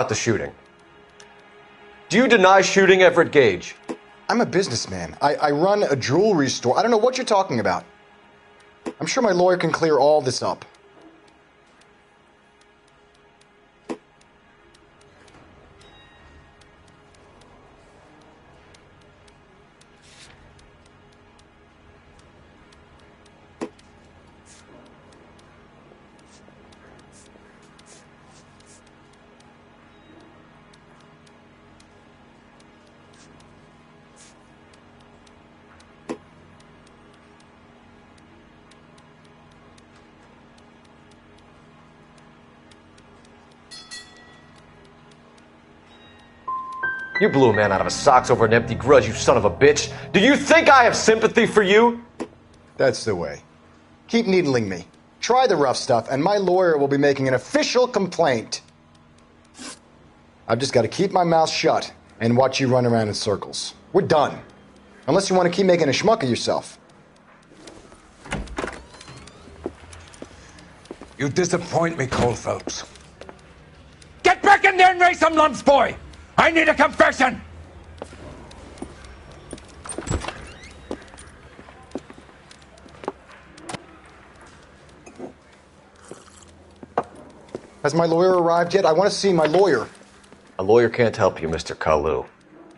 about the shooting. Do you deny shooting Everett Gage? I'm a businessman. I run a jewelry store. I don't know what you're talking about. I'm sure my lawyer can clear all this up. You blew a man out of his socks over an empty grudge, you son of a bitch. Do you think I have sympathy for you? That's the way. Keep needling me. Try the rough stuff, and my lawyer will be making an official complaint. I've just got to keep my mouth shut and watch you run around in circles. We're done. Unless you want to keep making a schmuck of yourself. You disappoint me, Cole Phelps. Get back in there and raise some lumps, boy! I need a confession! Has my lawyer arrived yet? I want to see my lawyer. A lawyer can't help you, Mr. Kalu.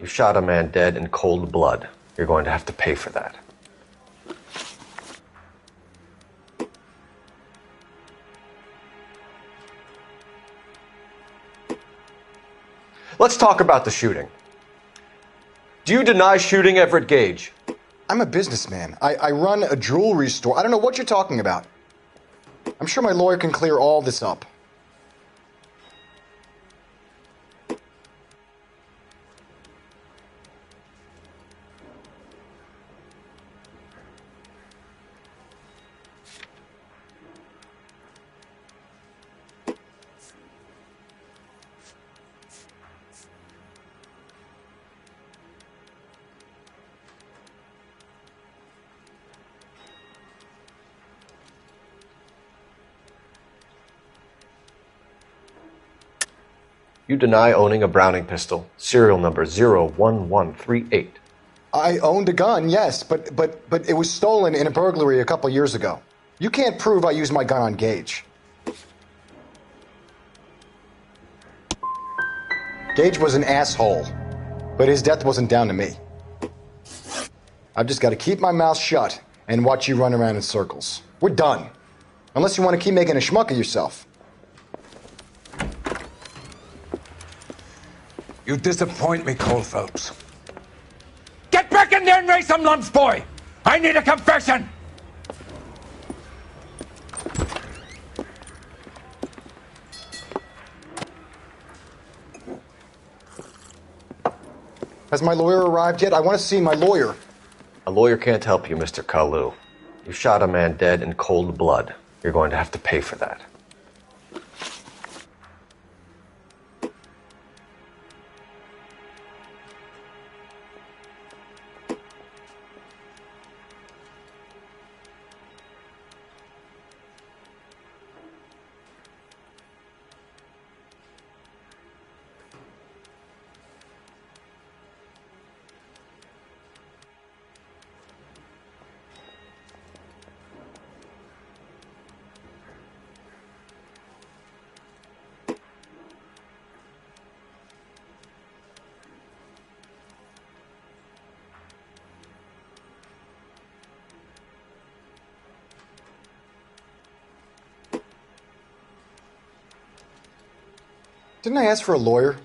You shot a man dead in cold blood. You're going to have to pay for that. Let's talk about the shooting. Do you deny shooting Everett Gage? I'm a businessman. I run a jewelry store. I don't know what you're talking about. I'm sure my lawyer can clear all this up. You deny owning a Browning pistol, serial number 01138. I owned a gun, yes, but it was stolen in a burglary a couple years ago. You can't prove I used my gun on Gage. Gage was an asshole, but his death wasn't down to me. I've just got to keep my mouth shut and watch you run around in circles. We're done. Unless you want to keep making a schmuck of yourself. You disappoint me, Cole Phelps. Get back in there and raise some lumps, boy! I need a confession! Has my lawyer arrived yet? I want to see my lawyer. A lawyer can't help you, Mr. Kalu. You shot a man dead in cold blood. You're going to have to pay for that. Didn't I ask for a lawyer?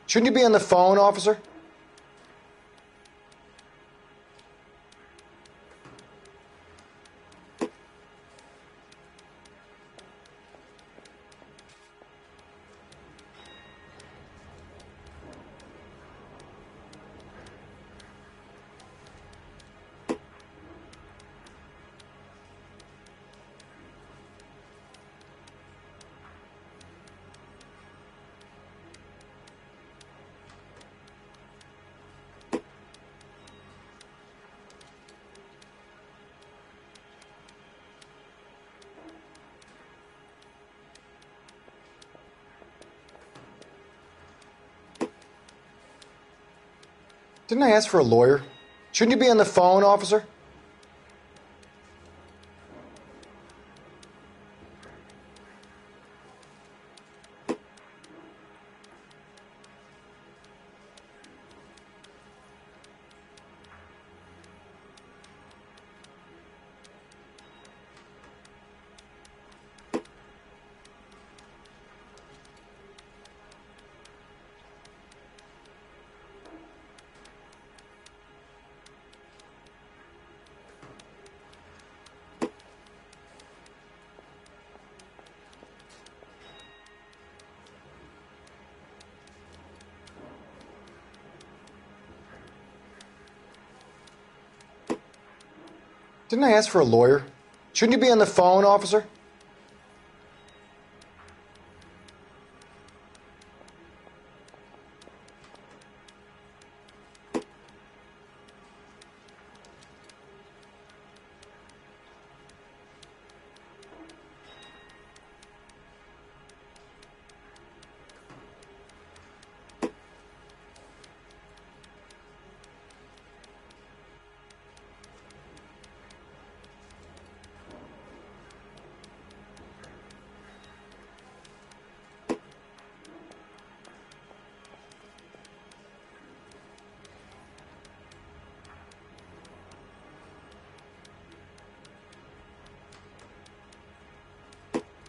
Shouldn't you be on the phone, officer? Didn't I ask for a lawyer? Shouldn't you be on the phone, officer? Didn't I ask for a lawyer? Shouldn't you be on the phone, officer?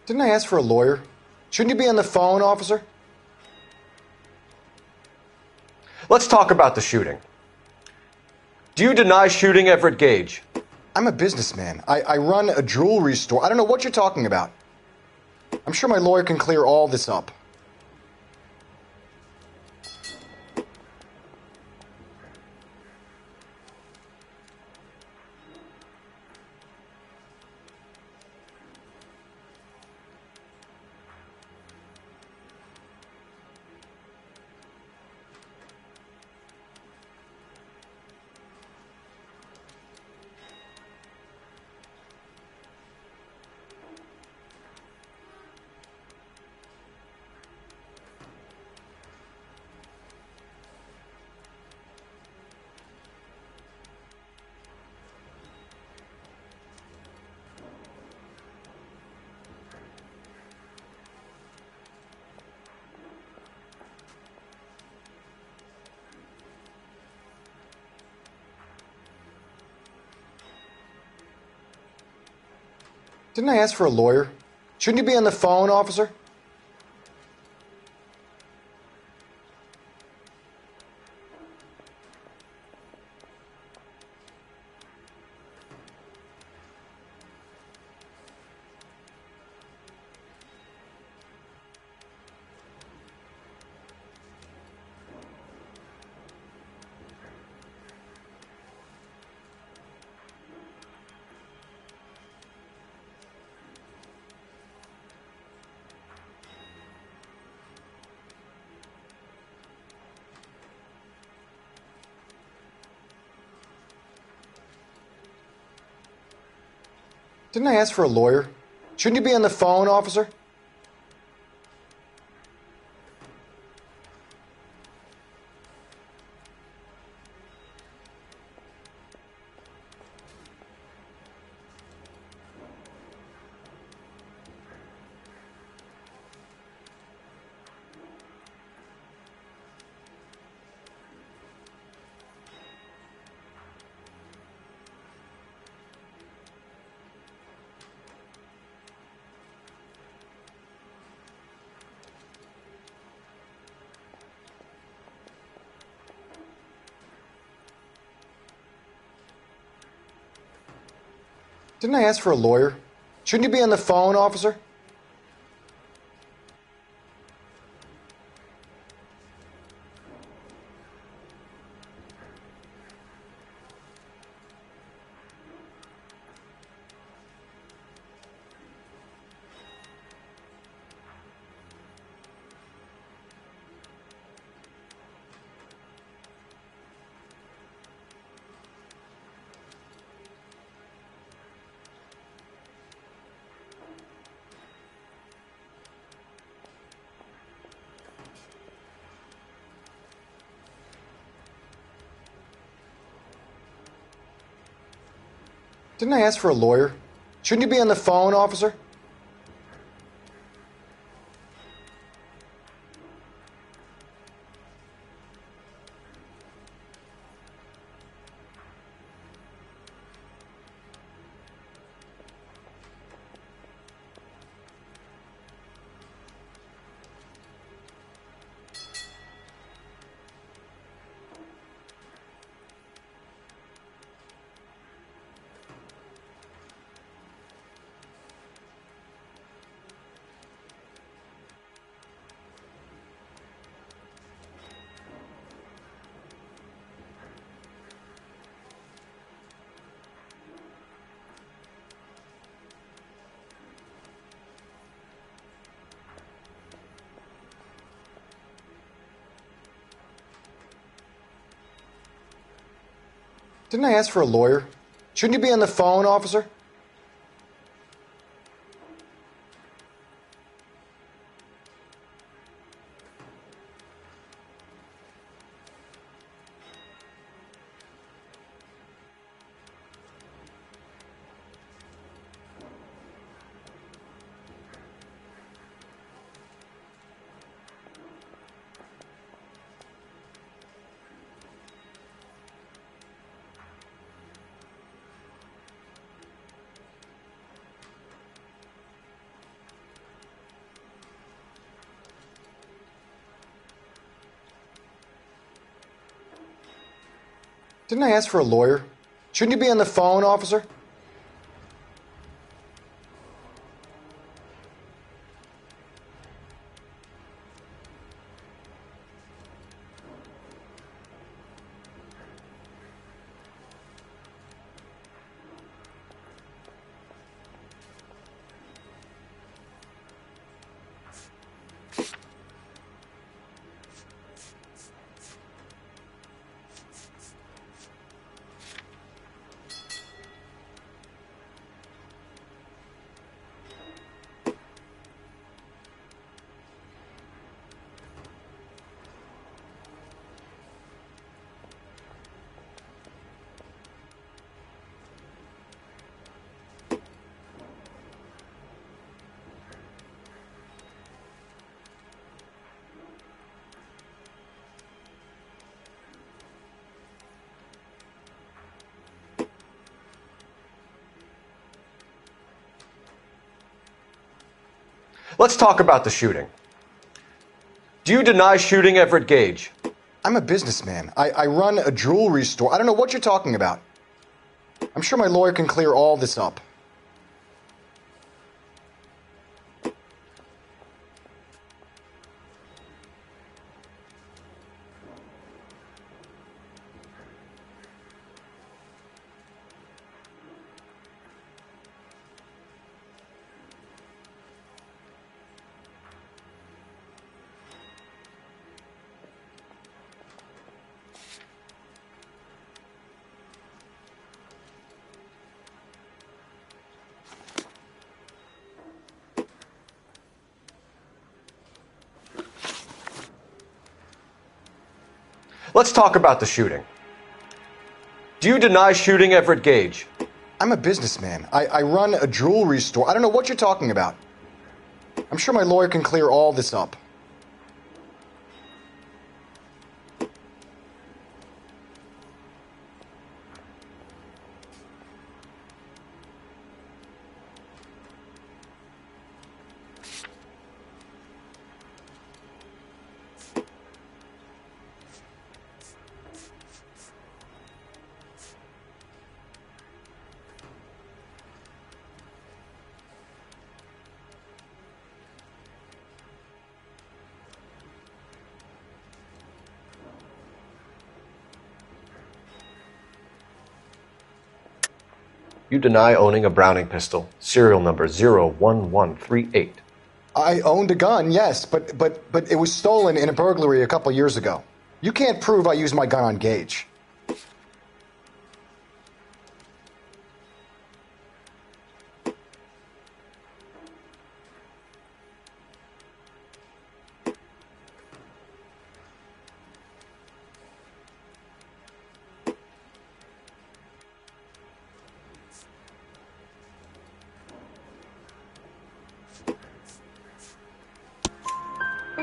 Didn't I ask for a lawyer? Shouldn't you be on the phone, officer? Let's talk about the shooting. Do you deny shooting Everett Gage? I'm a businessman. I run a jewelry store. I don't know what you're talking about. I'm sure my lawyer can clear all this up. Didn't I ask for a lawyer? Shouldn't you be on the phone, officer? Didn't I ask for a lawyer? Shouldn't you be on the phone, officer? Didn't I ask for a lawyer? Shouldn't you be on the phone, officer? Didn't I ask for a lawyer? Shouldn't you be on the phone, officer? Didn't I ask for a lawyer? Shouldn't you be on the phone, officer? Didn't I ask for a lawyer? Shouldn't you be on the phone, officer? Let's talk about the shooting. Do you deny shooting Everett Gage? I'm a businessman. I run a jewelry store. I don't know what you're talking about. I'm sure my lawyer can clear all this up. Let's talk about the shooting. Do you deny shooting Everett Gage? I'm a businessman. I run a jewelry store. I don't know what you're talking about. I'm sure my lawyer can clear all this up. You deny owning a Browning pistol, serial number 01138. I owned a gun, yes, but it was stolen in a burglary a couple years ago. You can't prove I used my gun on Gage.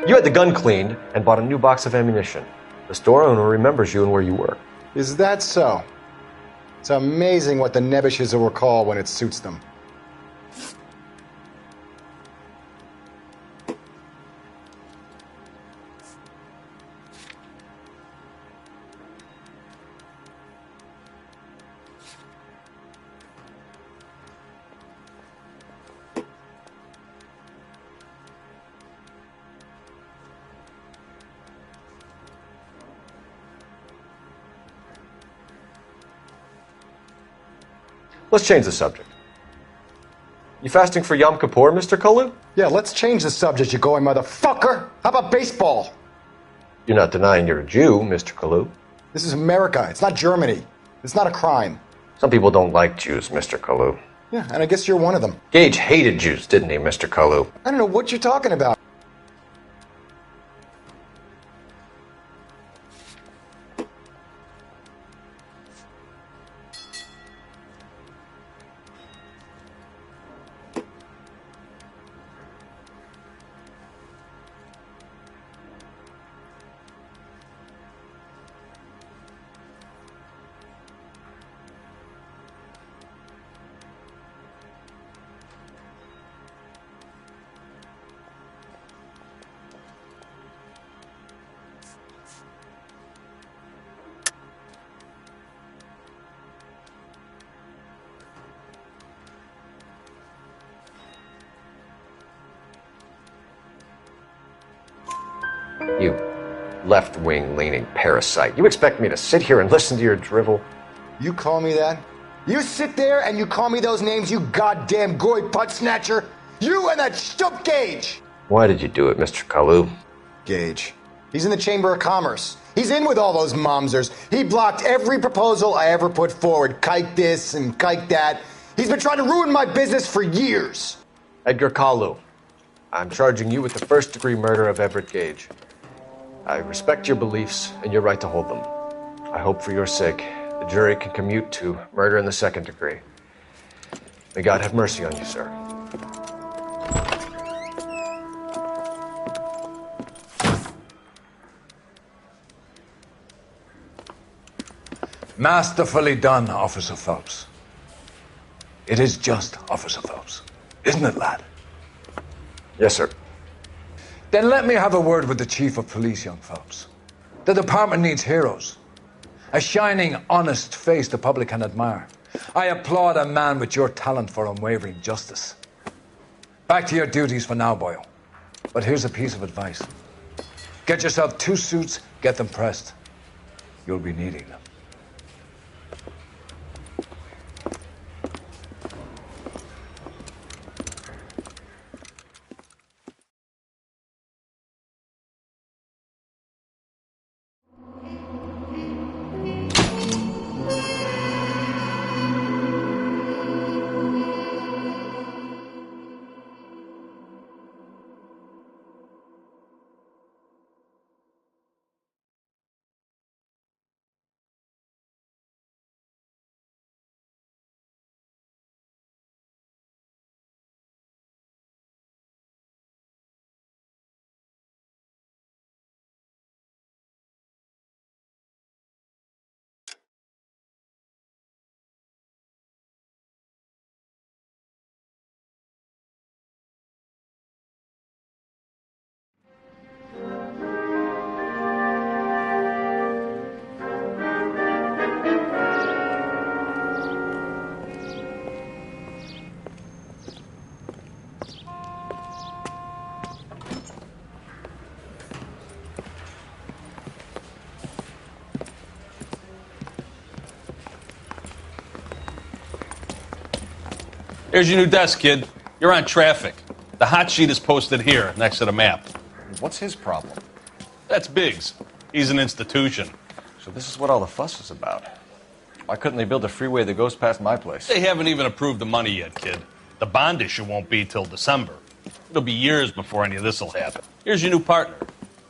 You had the gun cleaned and bought a new box of ammunition. The store owner remembers you and where you work. Is that so? It's amazing what the nebbishes will recall when it suits them. Let's change the subject. You fasting for Yom Kippur, Mr. Kalu? Yeah, let's change the subject, you going motherfucker. How about baseball? You're not denying you're a Jew, Mr. Kalu. This is America. It's not Germany. It's not a crime. Some people don't like Jews, Mr. Kalu. Yeah, and I guess you're one of them. Gage hated Jews, didn't he, Mr. Kalu? I don't know what you're talking about. You left-wing leaning parasite. You expect me to sit here and listen to your drivel? You call me that? You sit there and you call me those names, you goddamn goy putt snatcher? You and that stup Gage! Why did you do it, Mr. Kalu? Gage. He's in the Chamber of Commerce. He's in with all those momsers. He blocked every proposal I ever put forward. Kike this and kike that. He's been trying to ruin my business for years. Edgar Kalu, I'm charging you with the first-degree murder of Everett Gage. I respect your beliefs and your right to hold them. I hope for your sake the jury can commute to murder in the second degree. May God have mercy on you, sir. Masterfully done, Officer Phelps. It is just Officer Phelps, isn't it, lad? Yes, sir. Then let me have a word with the Chief of Police, young Phelps. The department needs heroes. A shining, honest face the public can admire. I applaud a man with your talent for unwavering justice. Back to your duties for now, boyo. But here's a piece of advice. Get yourself 2 suits, get them pressed. You'll be needing them. Here's your new desk, kid. You're on traffic. The hot sheet is posted here, next to the map. What's his problem? That's Biggs. He's an institution. So this is what all the fuss is about. Why couldn't they build a freeway that goes past my place? They haven't even approved the money yet, kid. The bond issue won't be till December. It'll be years before any of this will happen. Here's your new partner,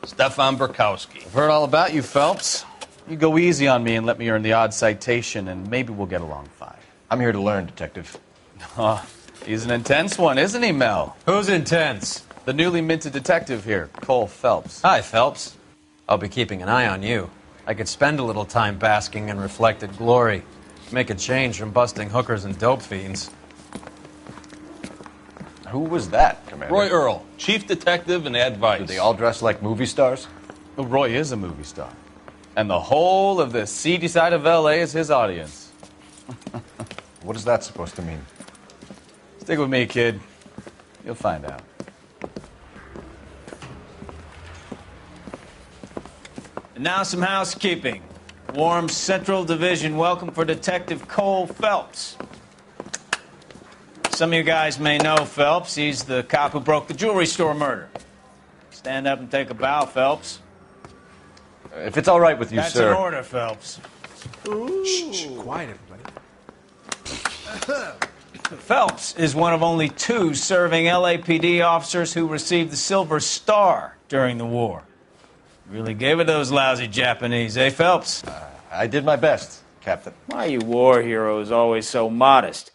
Stefan Burkowski. I've heard all about you, Phelps. You go easy on me and let me earn the odd citation, and maybe we'll get along fine. I'm here to learn, Detective. Oh, he's an intense one, isn't he, Mel? Who's intense? The newly minted detective here, Cole Phelps. Hi, Phelps. I'll be keeping an eye on you. I could spend a little time basking in reflected glory. Make a change from busting hookers and dope fiends. Who was that, Commander? Roy Earl, chief detective and advice. Do they all dress like movie stars? Well, Roy is a movie star. And the whole of the seedy side of L.A. is his audience. What is that supposed to mean? Stick with me, kid. You'll find out. And now some housekeeping. Warm Central Division welcome for Detective Cole Phelps. Some of you guys may know Phelps. He's the cop who broke the jewelry store murder. Stand up and take a bow, Phelps. If it's all right with you, That's sir. an order, Phelps. Shh, quiet, everybody. Phelps is one of only 2 serving LAPD officers who received the Silver Star during the war. Really gave it those lousy Japanese, eh, Phelps? I did my best, Captain. Why are you war heroes always so modest?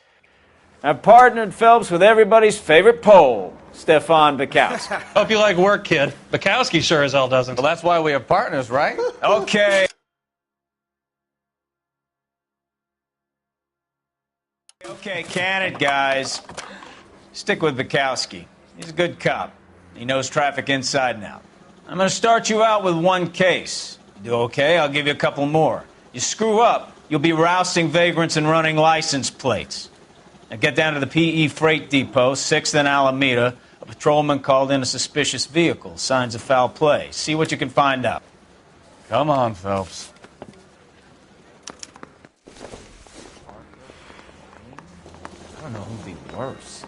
I've partnered Phelps with everybody's favorite Pole, Stefan Bukowski. Hope you like work, kid. Bukowski sure as hell doesn't. Well, that's why we have partners, right? Okay. Okay, can it, guys. Stick with Bukowski. He's a good cop. He knows traffic inside and out. I'm going to start you out with 1 case. You do okay, I'll give you a couple more. You screw up, you'll be rousting vagrants and running license plates. Now get down to the PE Freight Depot, 6th and Alameda. A patrolman called in a suspicious vehicle. Signs of foul play. See what you can find out. Come on, Phelps. I don't know who'd be worse.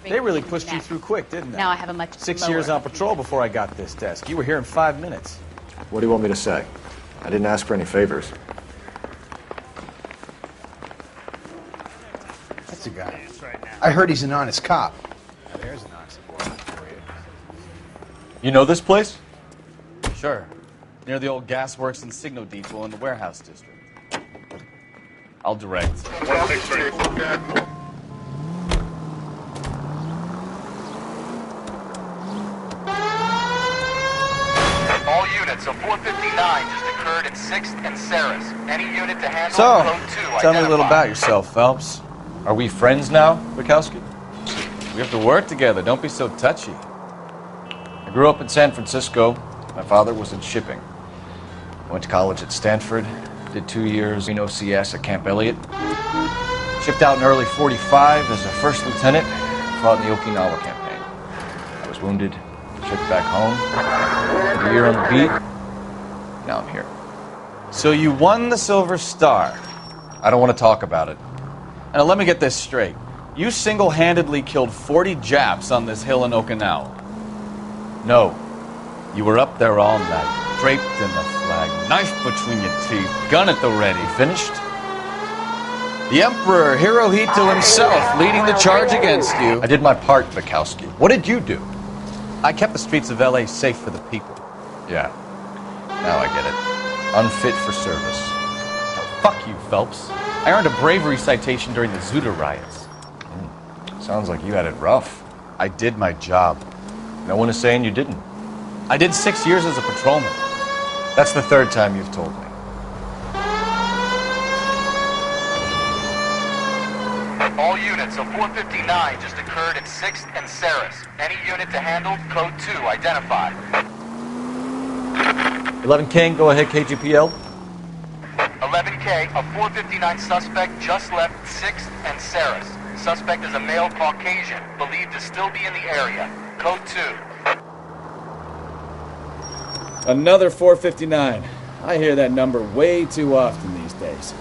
They really pushed you through quick, didn't they? Now I have a much 6 lower years on patrol before I got this desk. You were here in 5 minutes. What do you want me to say? I didn't ask for any favors. That's a guy. I heard he's an honest cop. Now, there's an honest boy for you. You know this place? Sure. Near the old gas works and Signo Depot in the warehouse district. I'll direct. All units, so 459 just occurred in 6th and Saris. Any unit to handle So, code 2 tell me a little identified. about yourself, Phelps. Are we friends now, Bukowski? We have to work together. Don't be so touchy. I grew up in San Francisco. My father was in shipping. Went to college at Stanford. Did 2 years in OCS at Camp Elliott. Shipped out in early 45 as a first lieutenant. Fought in the Okinawa campaign. I was wounded. Shipped back home. Did a year on the beat. Now I'm here. So you won the Silver Star. I don't want to talk about it. Now let me get this straight. You single-handedly killed 40 Japs on this hill in Okinawa. No. You were up there all night, draped in the flag, knife between your teeth, gun at the ready. Finished? The Emperor Hirohito himself leading the charge against you. I did my part, Bukowski. What did you do? I kept the streets of L.A. safe for the people. Yeah. Now I get it. Unfit for service. Fuck you, Phelps. I earned a bravery citation during the Zuda riots. Sounds like you had it rough. I did my job. No one is saying you didn't. I did 6 years as a patrolman. That's the 3rd time you've told me. All units, so 459 just occurred in 6th and Saris. Any unit to handle code 2 identified. 11 King, go ahead, KGPL. 11K, a 459 suspect just left 6th and Saris. Suspect is a male Caucasian, believed to still be in the area. Code 2. Another 459. I hear that number way too often these days.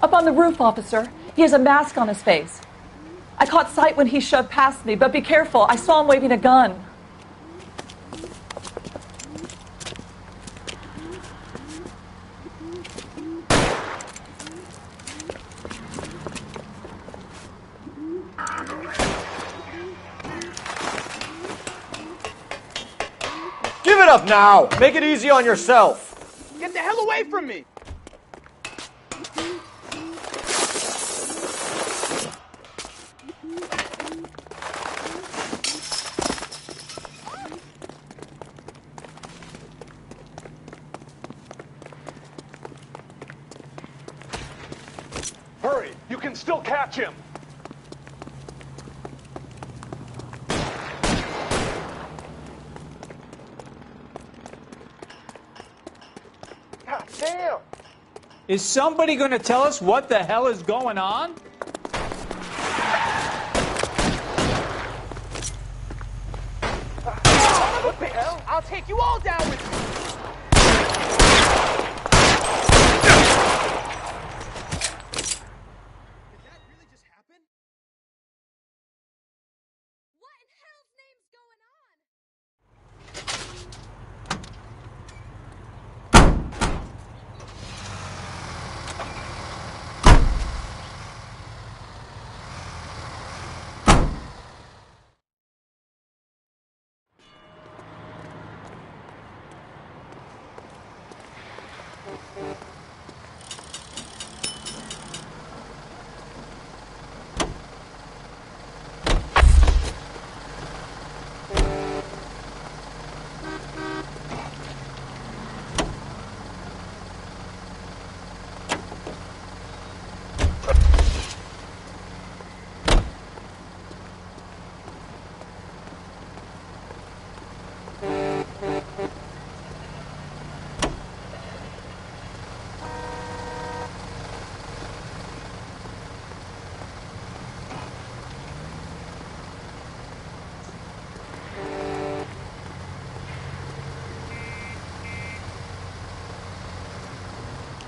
Up on the roof, officer. He has a mask on his face. I caught sight when he shoved past me, but be careful. I saw him waving a gun. Give it shit up now! Make it easy on yourself! Get the hell away from me! Hurry! You can still catch him! God damn! Is somebody going to tell us what the hell is going on? What the hell? I'll take you all down with me!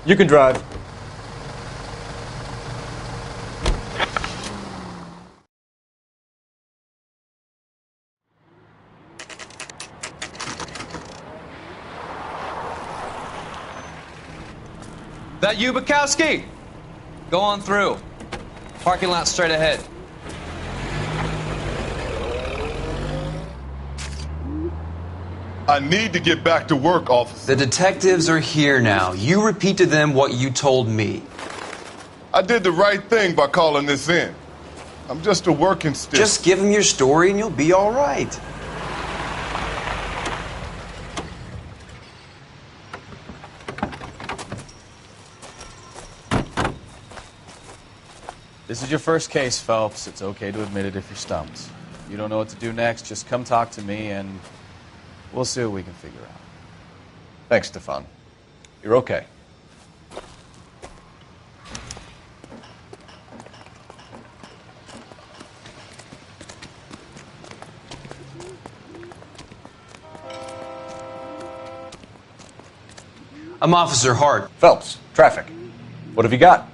You can drive. That you, Bukowski? Go on through. Parking lot straight ahead. I need to get back to work, officer. The detectives are here now. You repeat to them what you told me. I did the right thing by calling this in. I'm just a working stiff. Just give them your story and you'll be all right. This is your first case, Phelps. It's okay to admit it if you're stumped. You don't know what to do next, just come talk to me and we'll see what we can figure out. Thanks, Stefan. You're okay. I'm Officer Hart. Phelps, traffic. What have you got?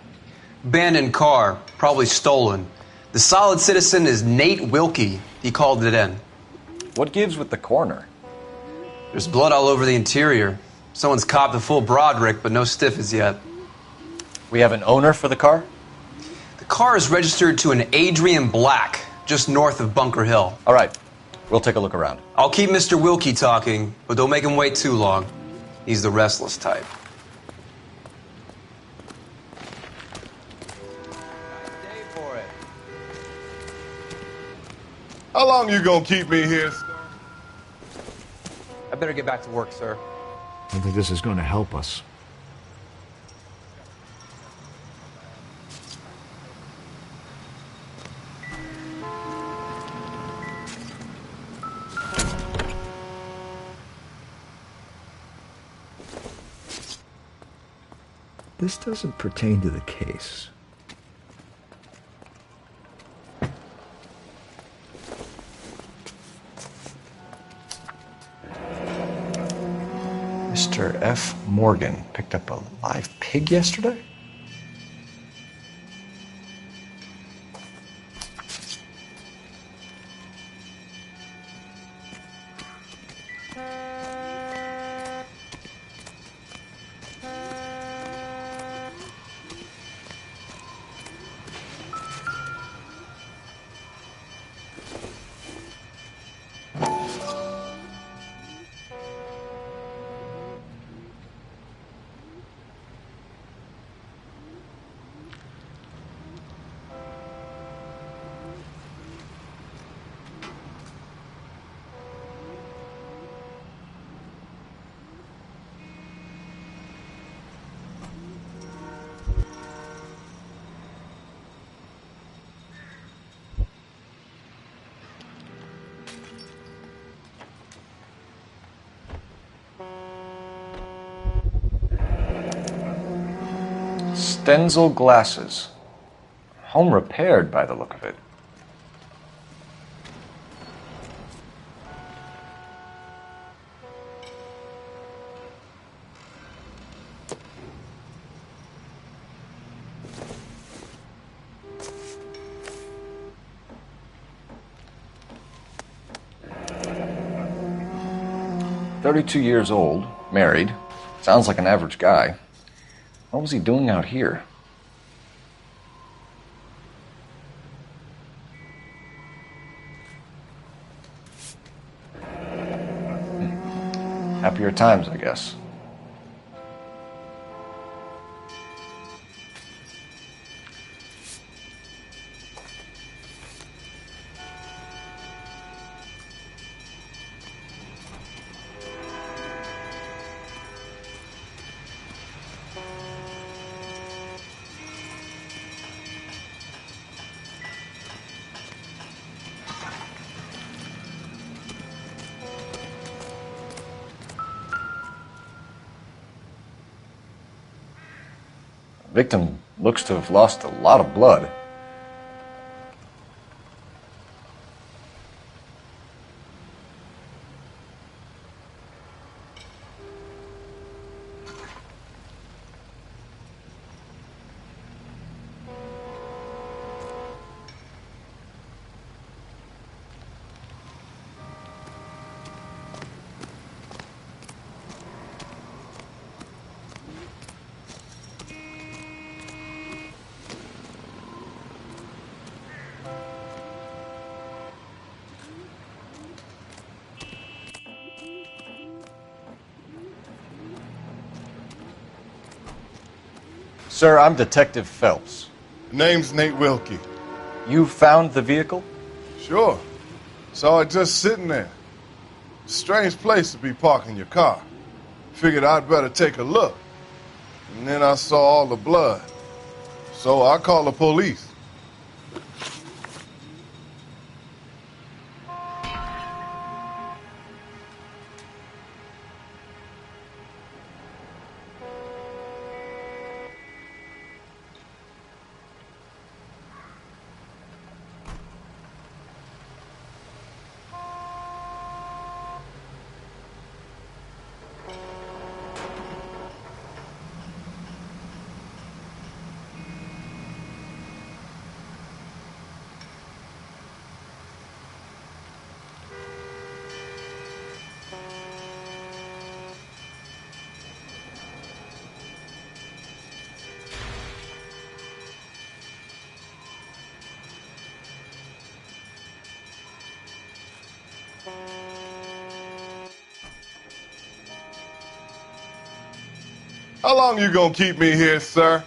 Abandoned car, probably stolen. The solid citizen is Nate Wilkie. He called it in. What gives with the coroner? There's blood all over the interior. Someone's copped a full Broderick, but no stiff as yet. We have an owner for the car? The car is registered to an Adrian Black, just north of Bunker Hill. All right. We'll take a look around. I'll keep Mr. Wilkie talking, but don't make him wait too long. He's the restless type. How long you gonna keep me here, sir? I better get back to work, sir. I don't think this is going to help us. This doesn't pertain to the case. Mr. F. Morgan picked up a live pig yesterday? Stenzel glasses. Home repaired by the look of it. "32 years old, married. Sounds like an average guy. What was he doing out here?" Happier times, I guess. The victim looks to have lost a lot of blood. Sir, I'm Detective Phelps. Name's Nate Wilkie. You found the vehicle? Sure. Saw it just sitting there. Strange place to be parking your car. Figured I'd better take a look. And then I saw all the blood. So I called the police. How long you gonna keep me here, sir?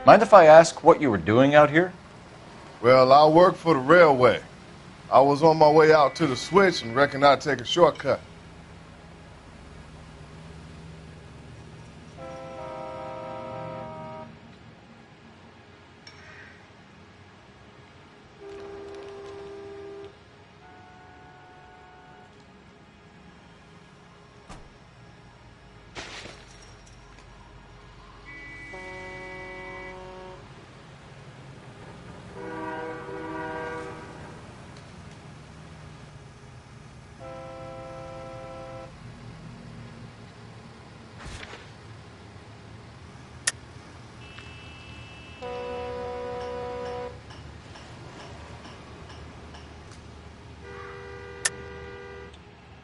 Mind if I ask what you were doing out here? Well, I work for the railway. I was on my way out to the switch and reckoned I'd take a shortcut.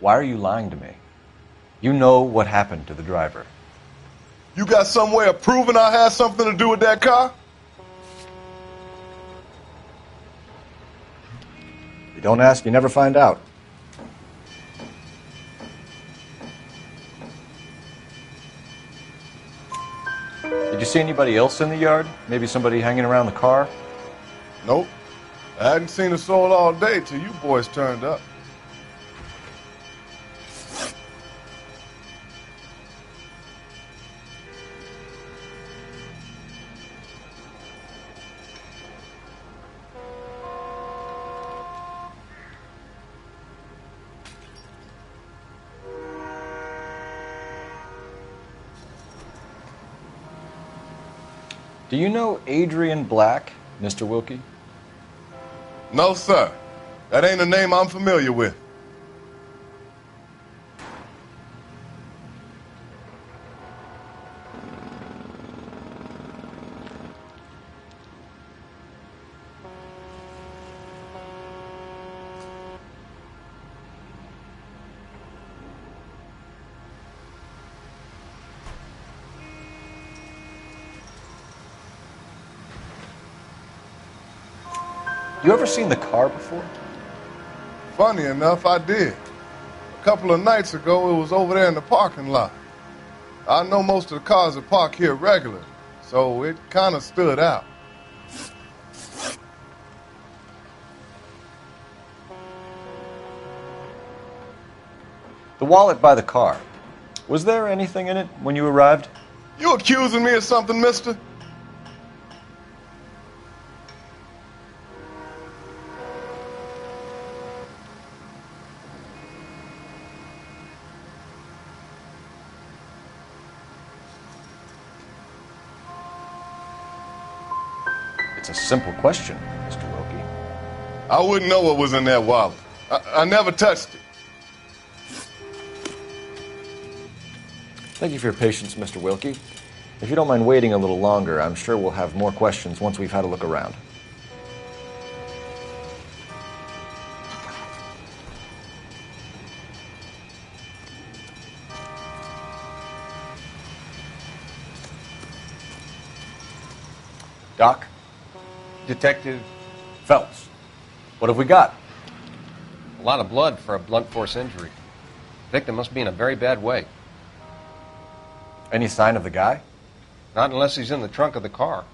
Why are you lying to me? You know what happened to the driver. You got some way of proving I had something to do with that car? You don't ask, you never find out. Did you see anybody else in the yard? Maybe somebody hanging around the car? Nope. I hadn't seen a soul all day till you boys turned up. Do you know Adrian Black, Mr. Wilkie? No, sir. That ain't a name I'm familiar with. You ever seen the car before? Funny enough, I did. A couple of nights ago, it was over there in the parking lot. I know most of the cars that park here regular, so it kind of stood out. The wallet by the car. Was there anything in it when you arrived? You accusing me of something, mister? It's a simple question, Mr. Wilkie. I wouldn't know what was in that wallet. I never touched it. Thank you for your patience, Mr. Wilkie. If you don't mind waiting a little longer, I'm sure we'll have more questions once we've had a look around. Doc? Detective Phelps. What have we got? a lot of blood for a blunt force injury. Victim must be in a very bad way. Any sign of the guy? Not unless he's in the trunk of the car.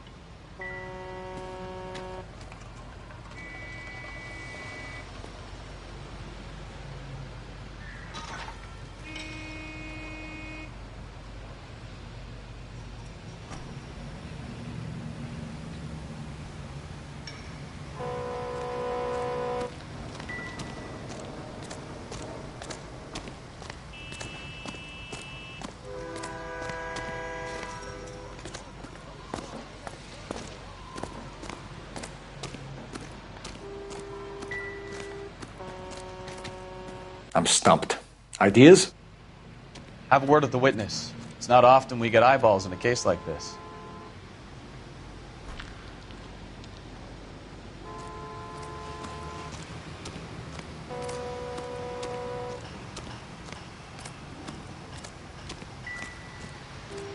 I'm stumped. Ideas? Have a word with the witness. It's not often we get eyeballs in a case like this.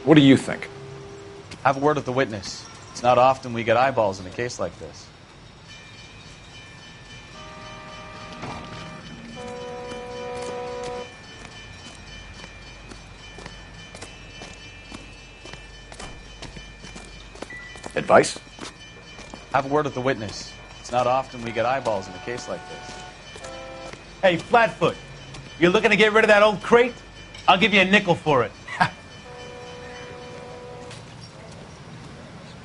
What do you think? Have a word with the witness. It's not often we get eyeballs in a case like this. Advice? Have a word with the witness. It's not often we get eyeballs in a case like this. Hey, Flatfoot, you're looking to get rid of that old crate? I'll give you a nickel for it.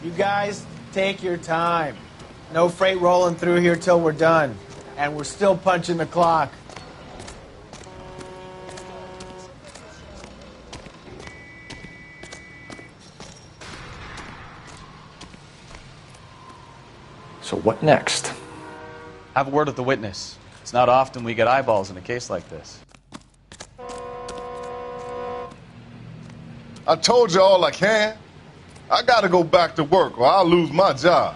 You guys, take your time. No freight rolling through here till we're done. And we're still punching the clock. So what next? Have a word with the witness. It's not often we get eyeballs in a case like this. I told you all I can. I gotta go back to work or I'll lose my job.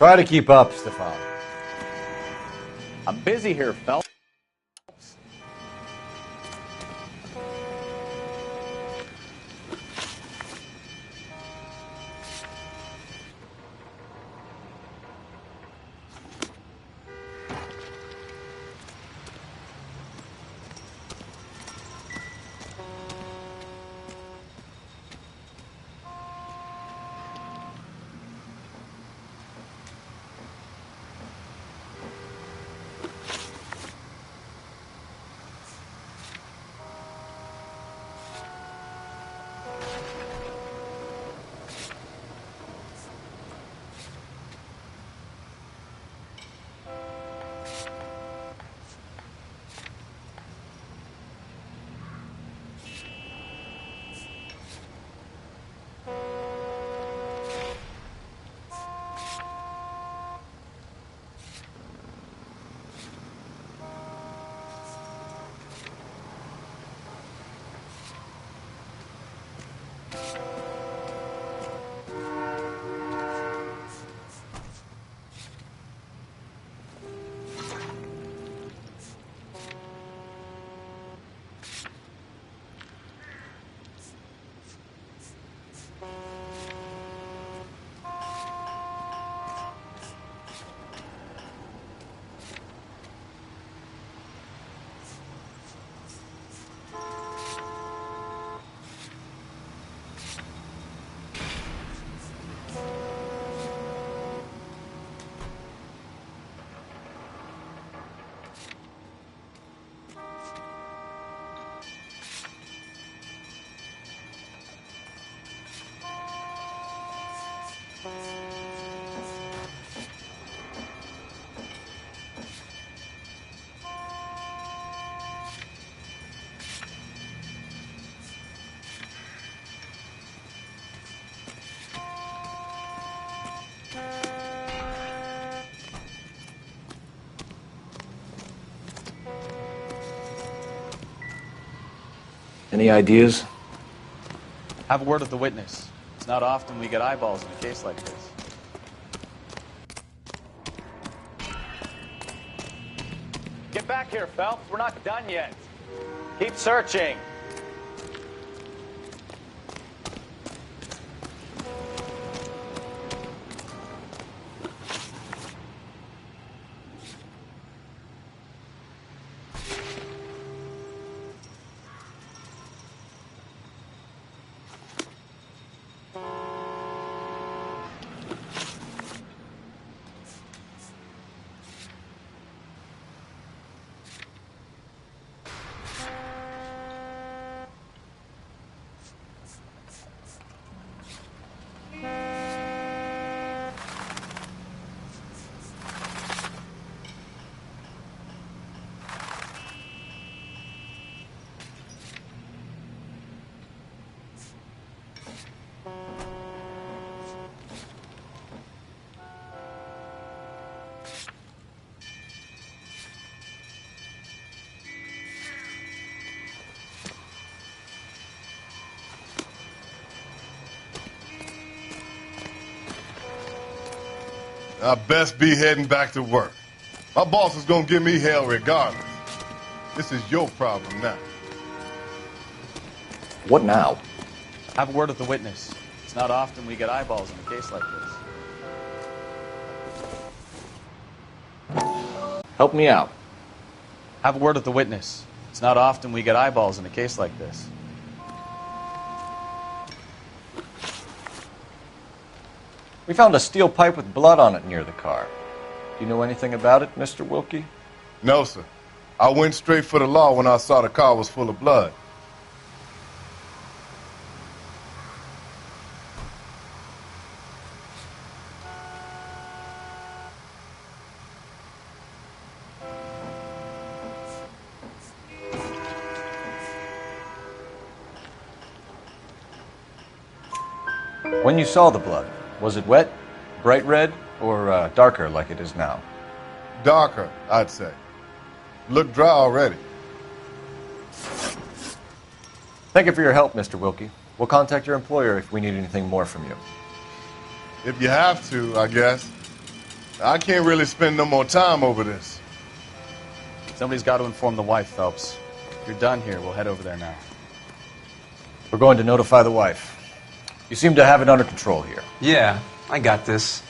Try to keep up, Stefan. I'm busy here, Phelps. Any ideas? Have a word with the witness. It's not often we get eyeballs in a case like this. Get back here, Phelps. We're not done yet. Keep searching. I best be heading back to work. My boss is gonna give me hell regardless. This is your problem now. What now? Have a word with the witness. It's not often we get eyeballs in a case like this. Help me out. Have a word with the witness. It's not often we get eyeballs in a case like this. We found a steel pipe with blood on it near the car. Do you know anything about it, Mr. Wilkie? No, sir. I went straight for the law when I saw the car was full of blood. When you saw the blood, was it wet, bright red, or darker like it is now? Darker, I'd say. Looked dry already. Thank you for your help, Mr. Wilkie. We'll contact your employer if we need anything more from you. If you have to, I guess. I can't really spend no more time over this. Somebody's got to inform the wife, Phelps. If you're done here, we'll head over there now. We're going to notify the wife. You seem to have it under control here. Yeah, I got this.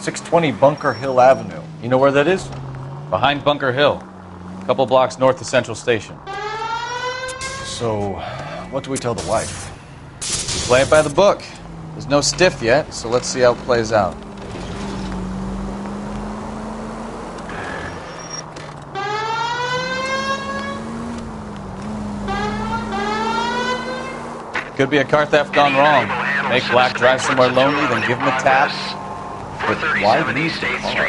.620 Bunker Hill Avenue. You know where that is? Behind Bunker Hill. A couple blocks north of Central Station. So, what do we tell the wife? Play it by the book. There's no stiff yet, so let's see how it plays out. Could be a car theft gone wrong. Make Black drive somewhere lonely, then give him a tap. But why leave the car?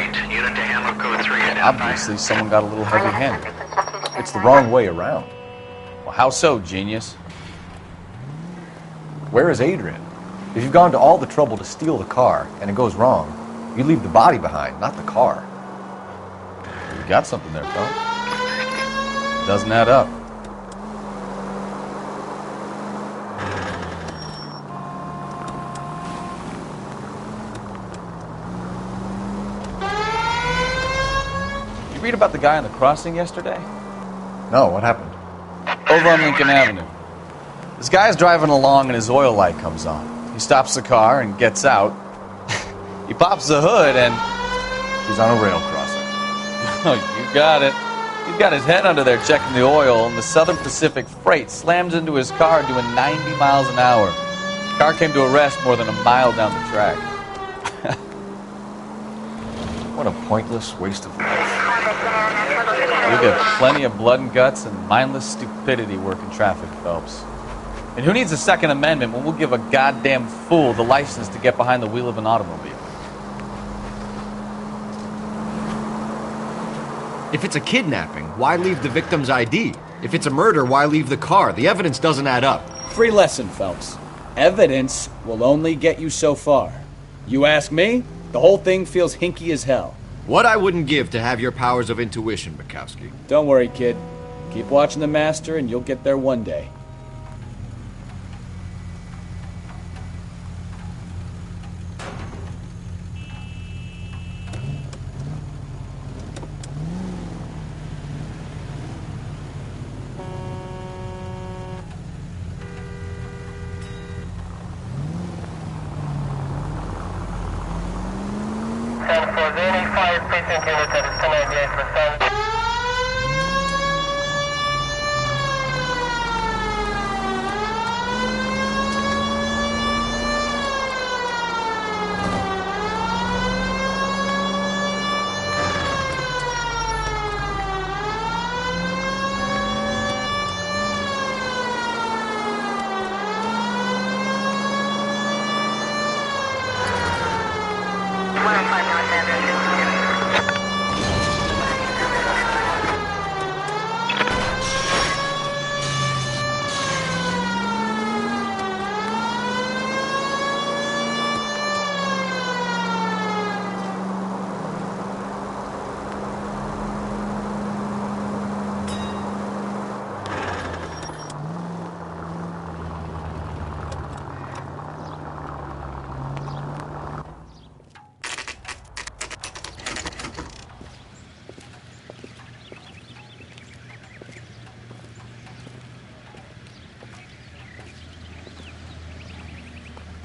Obviously, someone got a little heavy-handed. It's the wrong way around. Well, how so, genius? Where is Adrian? If you've gone to all the trouble to steal the car and it goes wrong, you leave the body behind, not the car. You got something there, folks. Doesn't add up. Read about the guy on the crossing yesterday? No, what happened? Over on Lincoln Avenue. This guy's driving along and his oil light comes on. He stops the car and gets out. He pops the hood and... he's on a rail crossing. Oh, you got it. He's got his head under there checking the oil, and the Southern Pacific Freight slams into his car doing 90 miles an hour. The car came to a rest more than a mile down the track. What a pointless waste of life. You get plenty of blood and guts and mindless stupidity working traffic, Phelps. And who needs a Second Amendment when we'll give a goddamn fool the license to get behind the wheel of an automobile? If it's a kidnapping, why leave the victim's ID? If it's a murder, why leave the car? The evidence doesn't add up. Free lesson, Phelps. Evidence will only get you so far. You ask me, the whole thing feels hinky as hell. What I wouldn't give to have your powers of intuition, Bukowski. Don't worry, kid. Keep watching the master and you'll get there one day.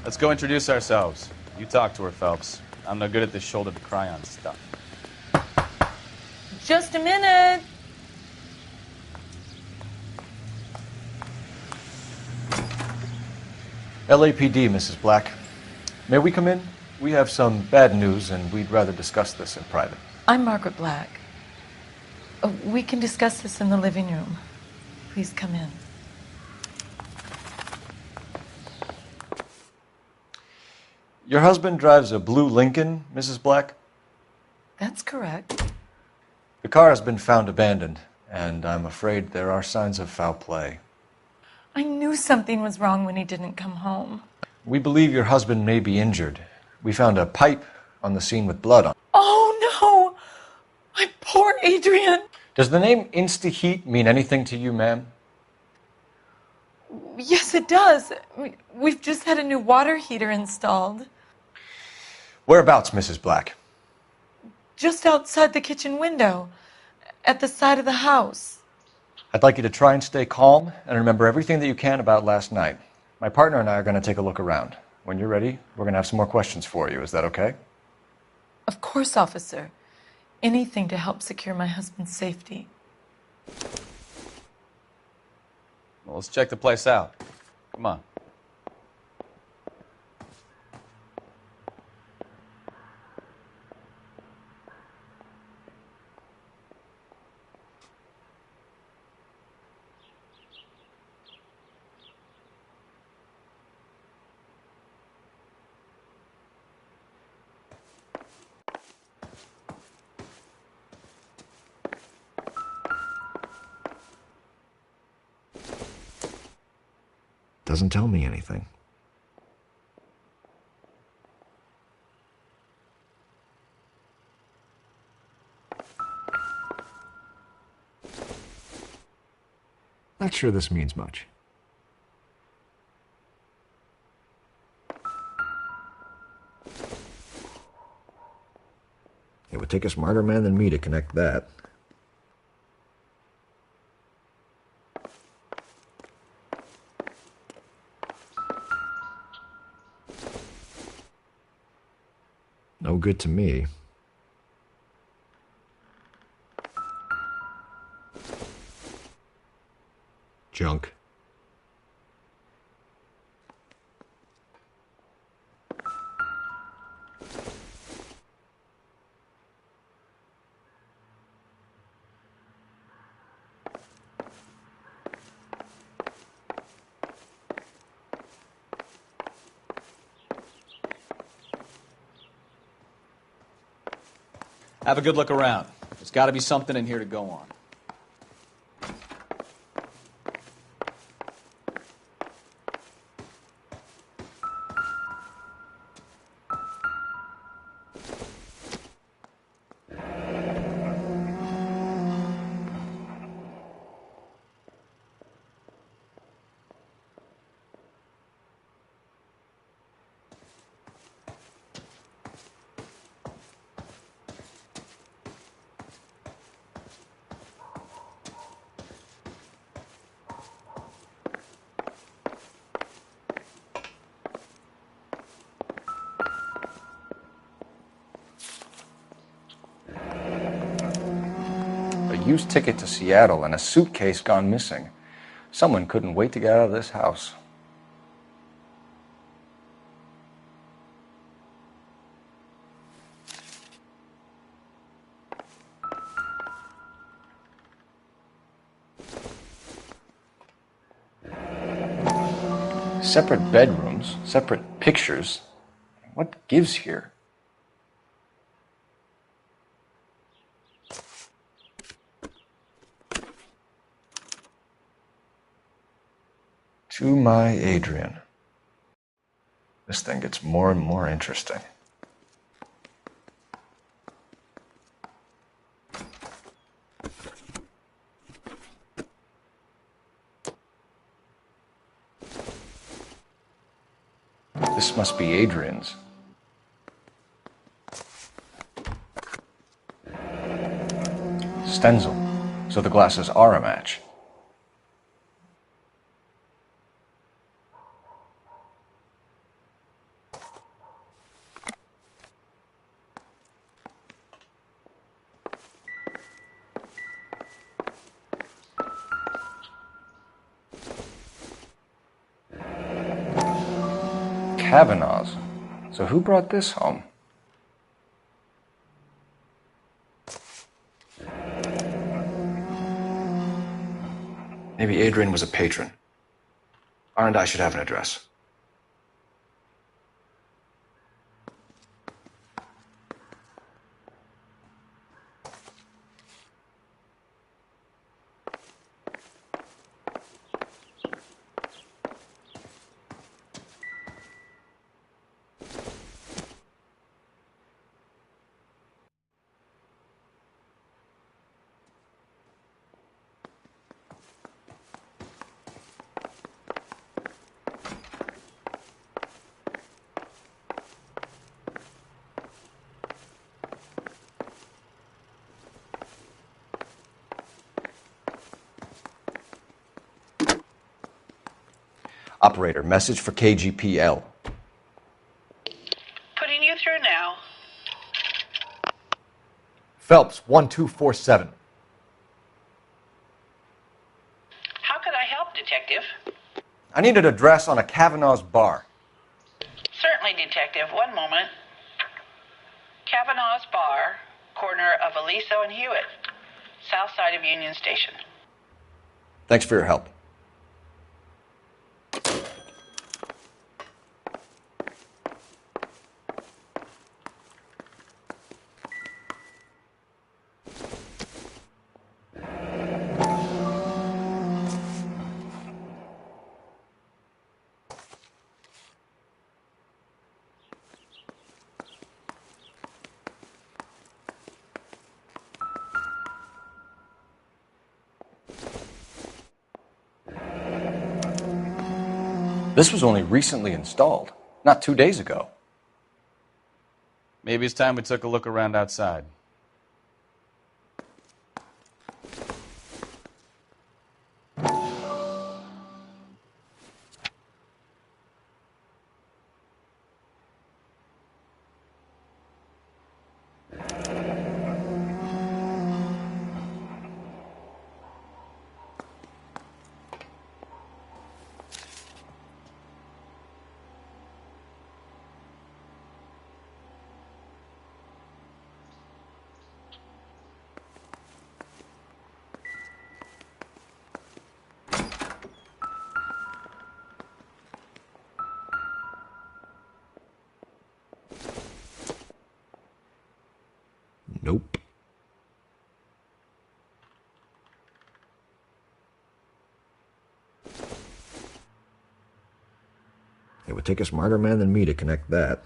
Let's go introduce ourselves. You talk to her, Phelps. I'm no good at this shoulder to cry on stuff. Just a minute. LAPD, Mrs. Black. May we come in? We have some bad news, and we'd rather discuss this in private. I'm Margaret Black. We can discuss this in the living room. Please come in. Your husband drives a blue Lincoln, Mrs. Black? That's correct. The car has been found abandoned, and I'm afraid there are signs of foul play. I knew something was wrong when he didn't come home. We believe your husband may be injured. We found a pipe on the scene with blood on it. Oh no! My poor Adrian! Does the name Insta-Heat mean anything to you, ma'am? Yes, it does. We've just had a new water heater installed. Whereabouts, Mrs. Black? Just outside the kitchen window, at the side of the house. I'd like you to try and stay calm and remember everything that you can about last night. My partner and I are going to take a look around. When you're ready, we're going to have some more questions for you. Is that okay? Of course, officer. Anything to help secure my husband's safety. Well, let's check the place out. Come on. Doesn't tell me anything. Not sure this means much. It would take a smarter man than me to connect that. No good to me. Junk. Have a good look around. There's got to be something in here to go on. A used ticket to Seattle and a suitcase gone missing. Someone couldn't wait to get out of this house. Separate bedrooms, separate pictures. What gives here? To my Adrian. This thing gets more and more interesting. This must be Adrian's. Stenzel. So the glasses are a match. Kavanaugh's. So who brought this home? Maybe Adrian was a patron. R&I should have an address. Operator, message for KGPL. Putting you through now. Phelps, 1247. How could I help, Detective? I need an address on a Kavanaugh's bar. Certainly, Detective. One moment. Kavanaugh's Bar, corner of Aliso and Hewitt, south side of Union Station. Thanks for your help. This was only recently installed, not 2 days ago. Maybe it's time we took a look around outside. Nope. It would take a smarter man than me to connect that.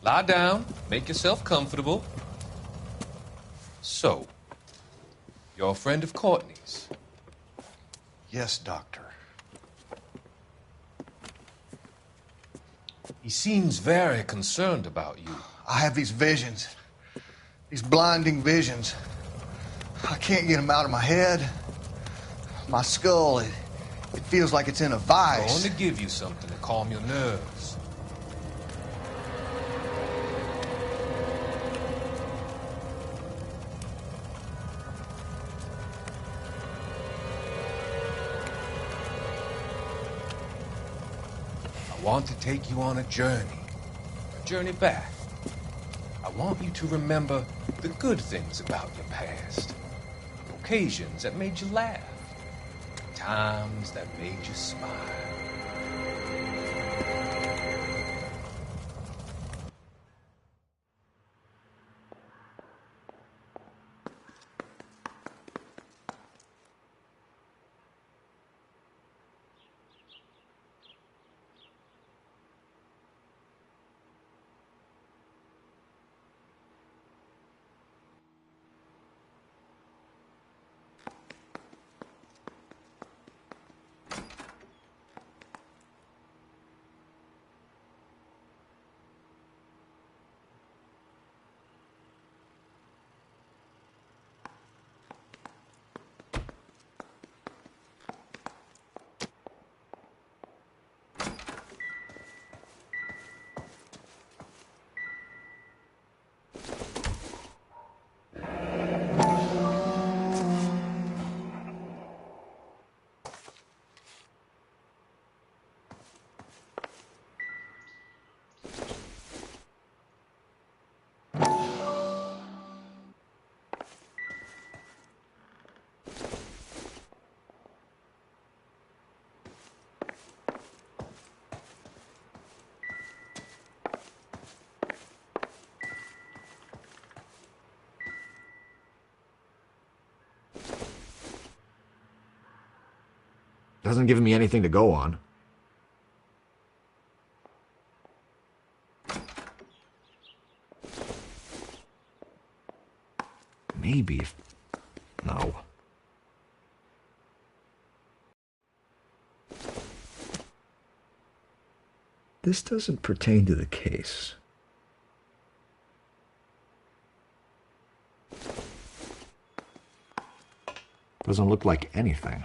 Lie down, make yourself comfortable. So, you're a friend of Courtney's? Yes, Doctor. He seems very concerned about you. I have these visions. These blinding visions. I can't get them out of my head. My skull, it feels like it's in a I'm vice. going to give you something to calm your nerves. I want to take you on a journey back. I want you to remember the good things about your past, occasions that made you laugh, times that made you smile. Hasn't given me anything to go on. Maybe. No. This doesn't pertain to the case. Doesn't look like anything.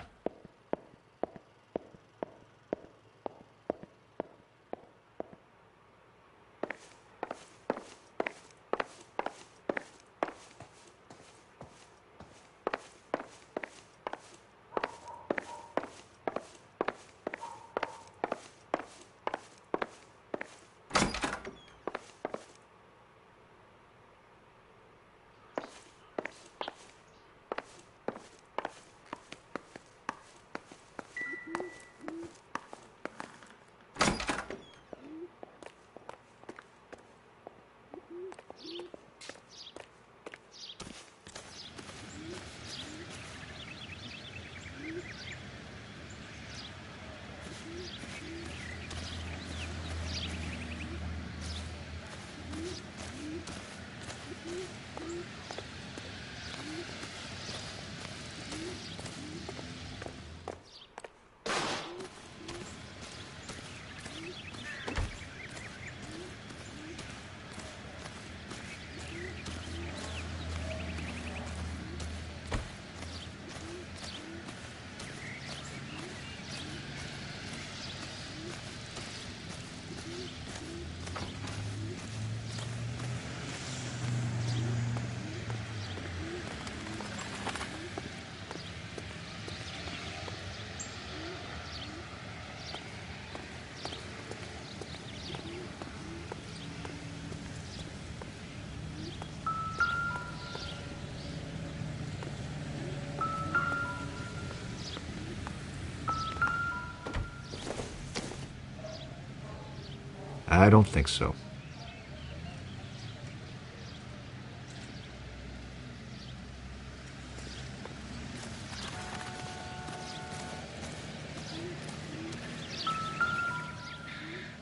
I don't think so.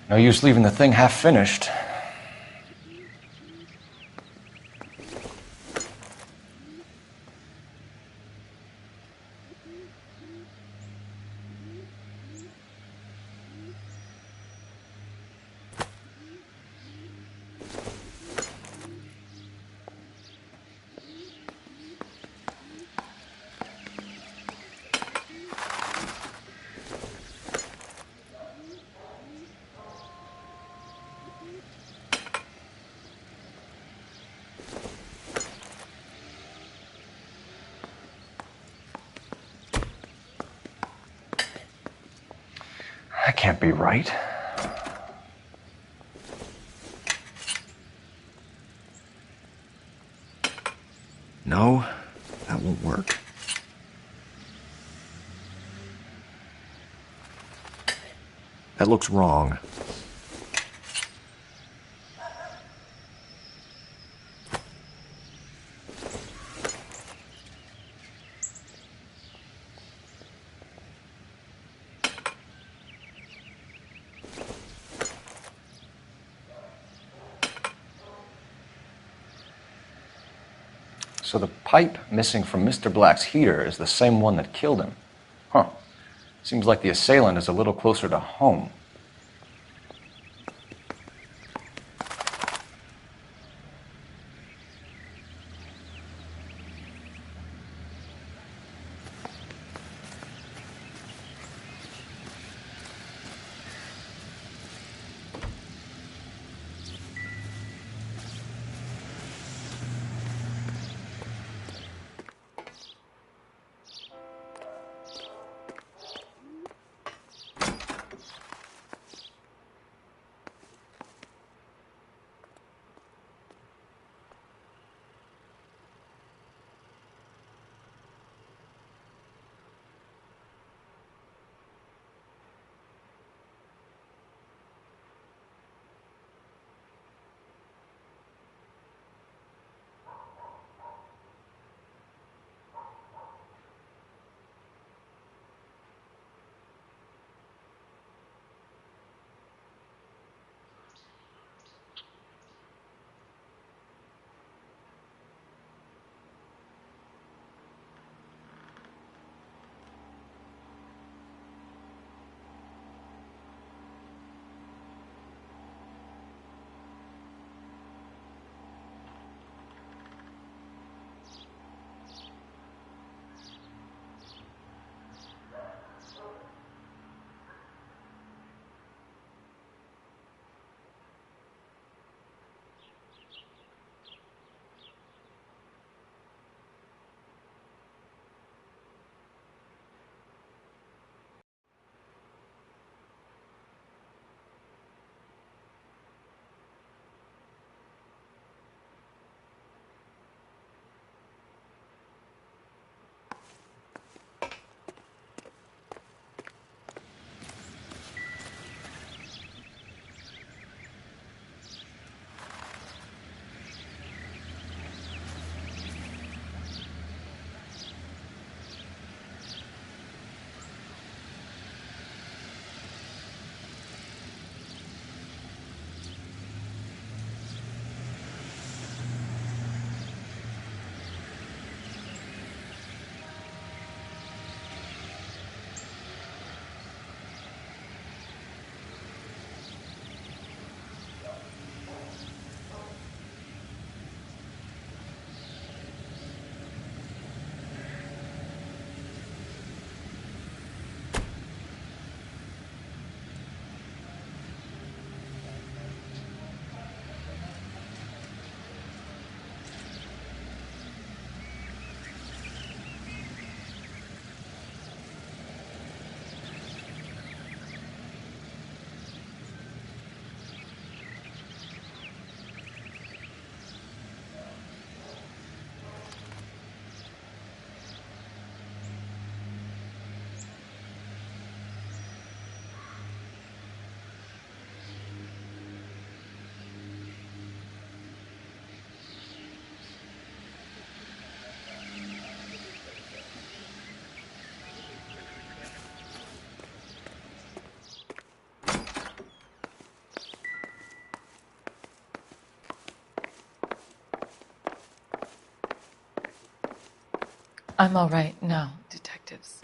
No use leaving the thing half finished. That can't be right. No, that won't work. That looks wrong. So the pipe missing from Mr. Black's heater is the same one that killed him. Huh. Seems like the assailant is a little closer to home. I'm all right now, detectives.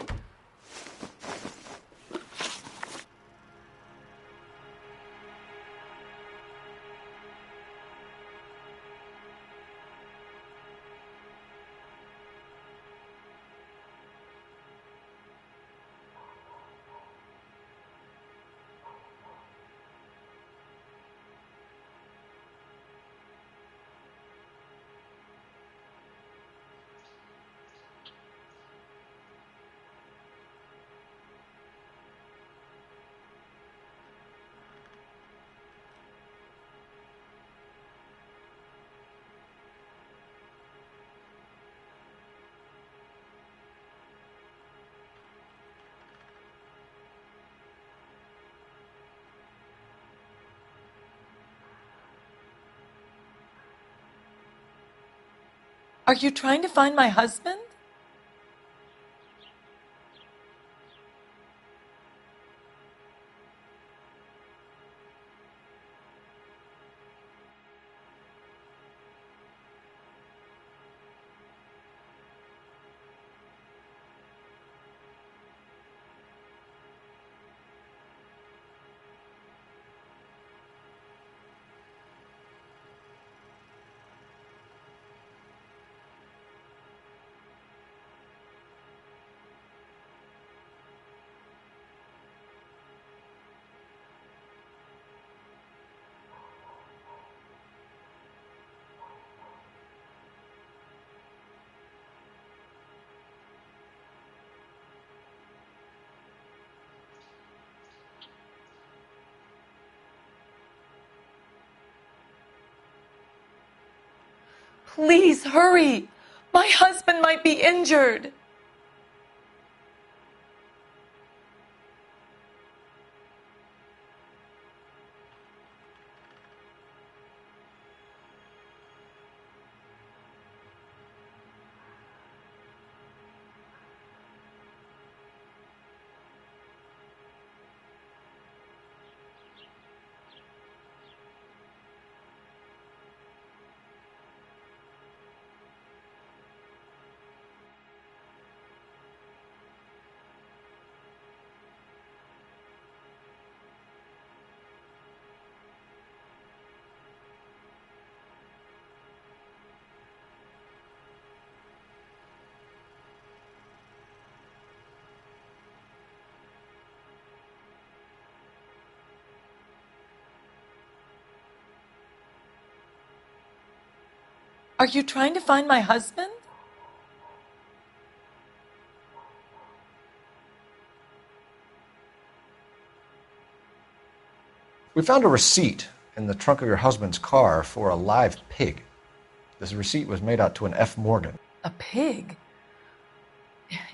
Are you trying to find my husband? Please hurry. My husband might be injured. Are you trying to find my husband? We found a receipt in the trunk of your husband's car for a live pig. This receipt was made out to an F. Morgan. A pig?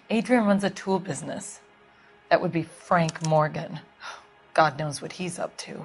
Adrian runs a tool business. That would be Frank Morgan. God knows what he's up to.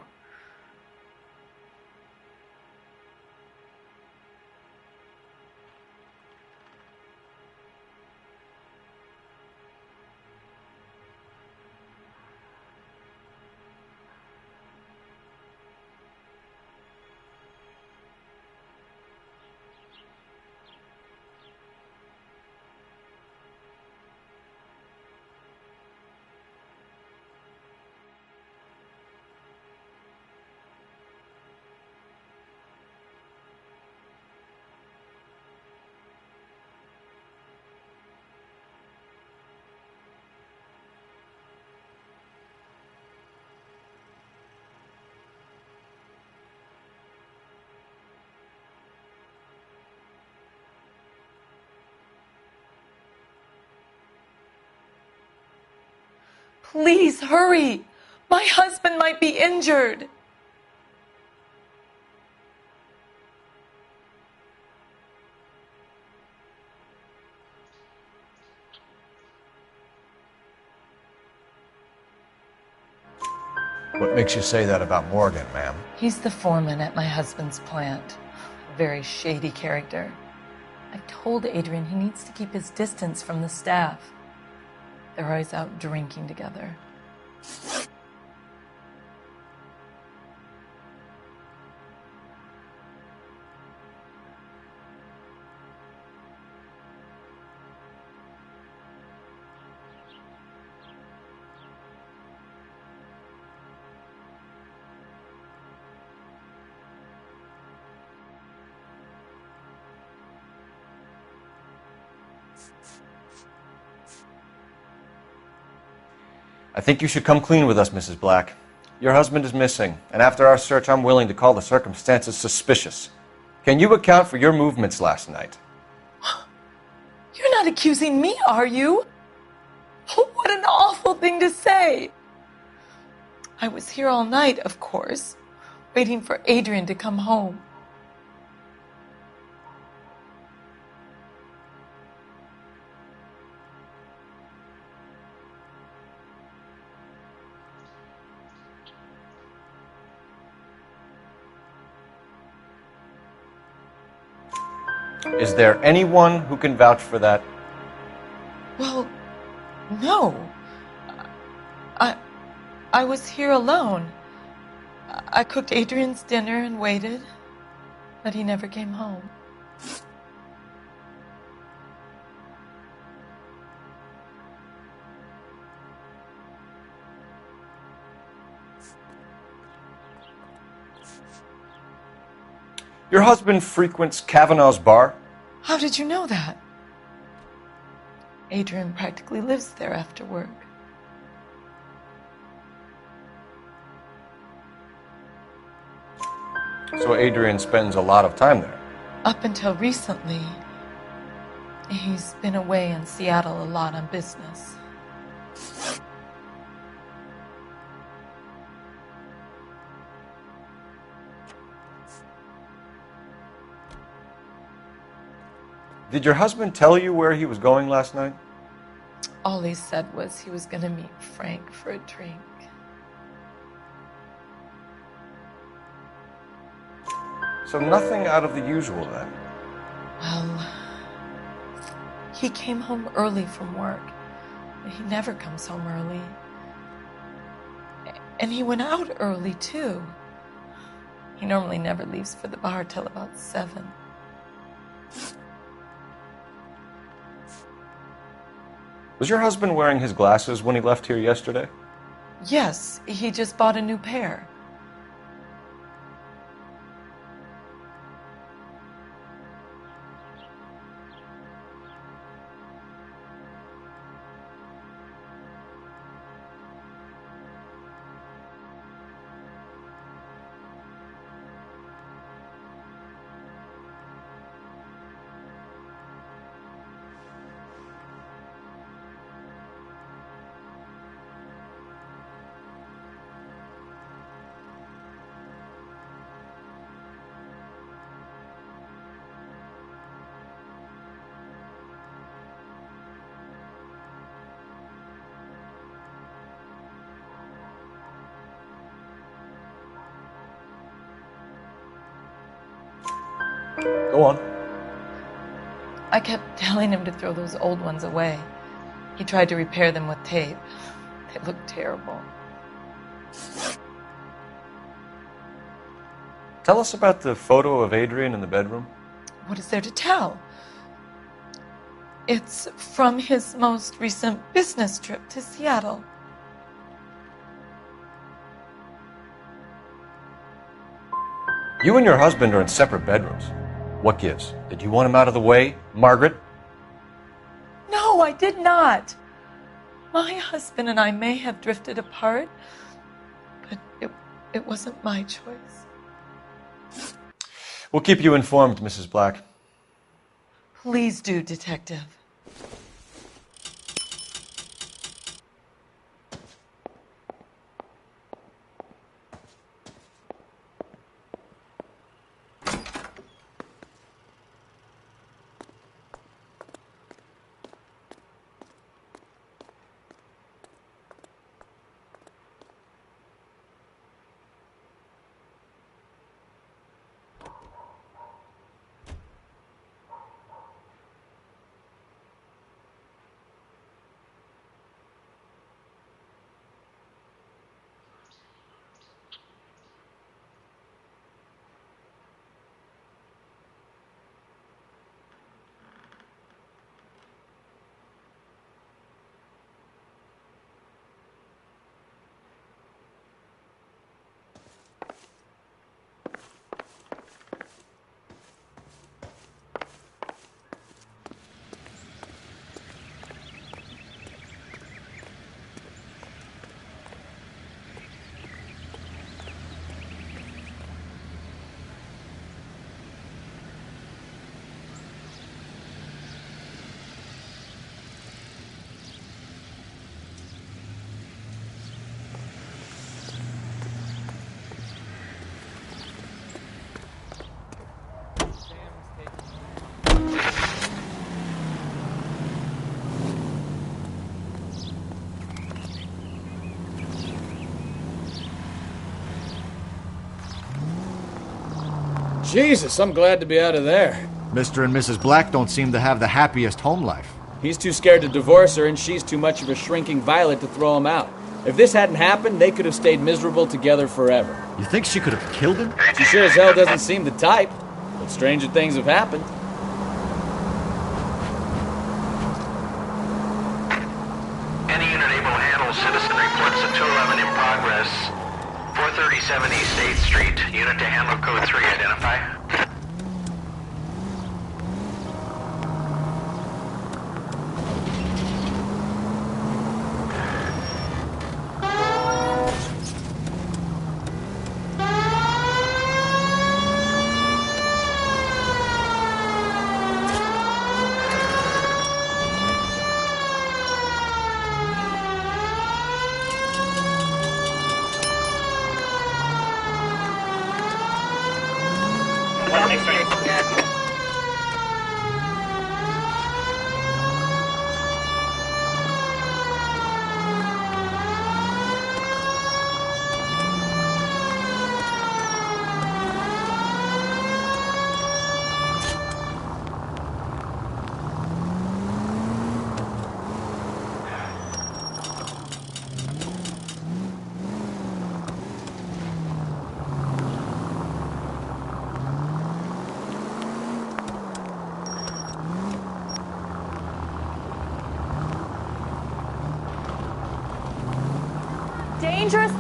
Please hurry. My husband might be injured. What makes you say that about Morgan, ma'am? He's the foreman at my husband's plant. A very shady character. I've told Adrian he needs to keep his distance from the staff. They're always out drinking together. I think you should come clean with us, Mrs. Black. Your husband is missing, and after our search, I'm willing to call the circumstances suspicious. Can you account for your movements last night? You're not accusing me, are you? Oh, what an awful thing to say. I was here all night, of course, waiting for Adrian to come home. Is there anyone who can vouch for that? Well, no. I was here alone. I cooked Adrian's dinner and waited, but he never came home. Your husband frequents Kavanaugh's bar? How did you know that? Adrian practically lives there after work. So Adrian spends a lot of time there? Up until recently, he's been away in Seattle a lot on business. Did your husband tell you where he was going last night? All he said was he was going to meet Frank for a drink. So nothing out of the usual then? Well, he came home early from work. He never comes home early. And he went out early, too. He normally never leaves for the bar till about 7. Was your husband wearing his glasses when he left here yesterday? Yes, he just bought a new pair. Go on. I kept telling him to throw those old ones away. He tried to repair them with tape. They looked terrible. Tell us about the photo of Adrian in the bedroom. What is there to tell? It's from his most recent business trip to Seattle. You and your husband are in separate bedrooms. What gives? Did you want him out of the way, Margaret? No, I did not. My husband and I may have drifted apart, but it wasn't my choice. We'll keep you informed, Mrs. Black. Please do, Detective. Jesus, I'm glad to be out of there. Mr. and Mrs. Black don't seem to have the happiest home life. He's too scared to divorce her, and she's too much of a shrinking violet to throw him out. If this hadn't happened, they could have stayed miserable together forever. You think she could have killed him? She sure as hell doesn't seem the type, but stranger things have happened. Any unit able to handle citizen reports of 211 in progress. 437 East 8th Street. Unit to handle code 3. Identify. Dangerous.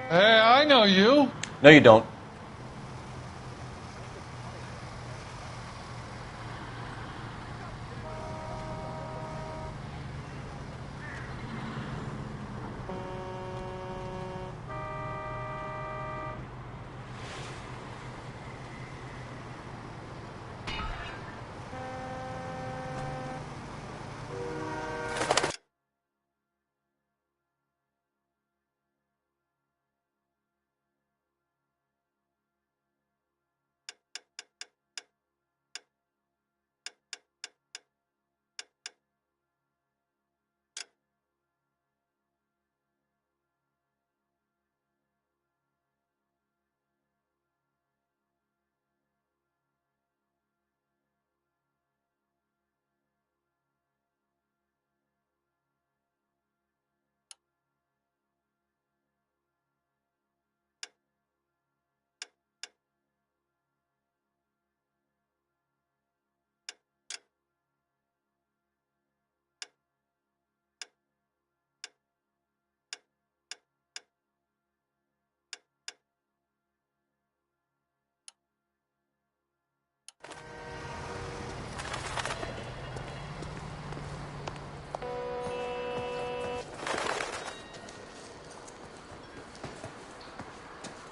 Hey, I know you. No, you don't.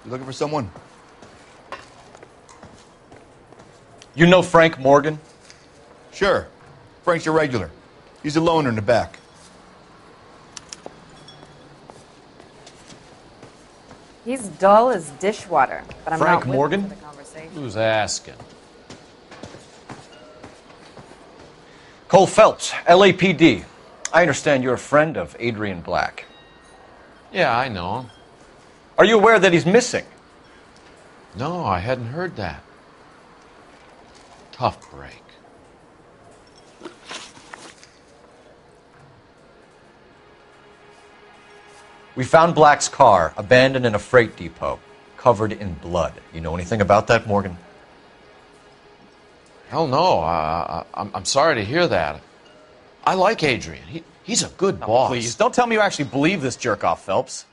You looking for someone? You know Frank Morgan? Sure. Frank's your regular. He's a loner in the back. He's dull as dishwater, but I'm Frank not Morgan? with him for the conversation. Who's asking? Cole Phelps, LAPD. I understand you're a friend of Adrian Black. Yeah, I know him. Are you aware that he's missing? No, I hadn't heard that. Tough break. We found Black's car abandoned in a freight depot, covered in blood. You know anything about that, Morgan? Hell no. I'm sorry to hear that. I like Adrian. He's a good boss. Please, don't tell me you actually believe this jerk-off, Phelps.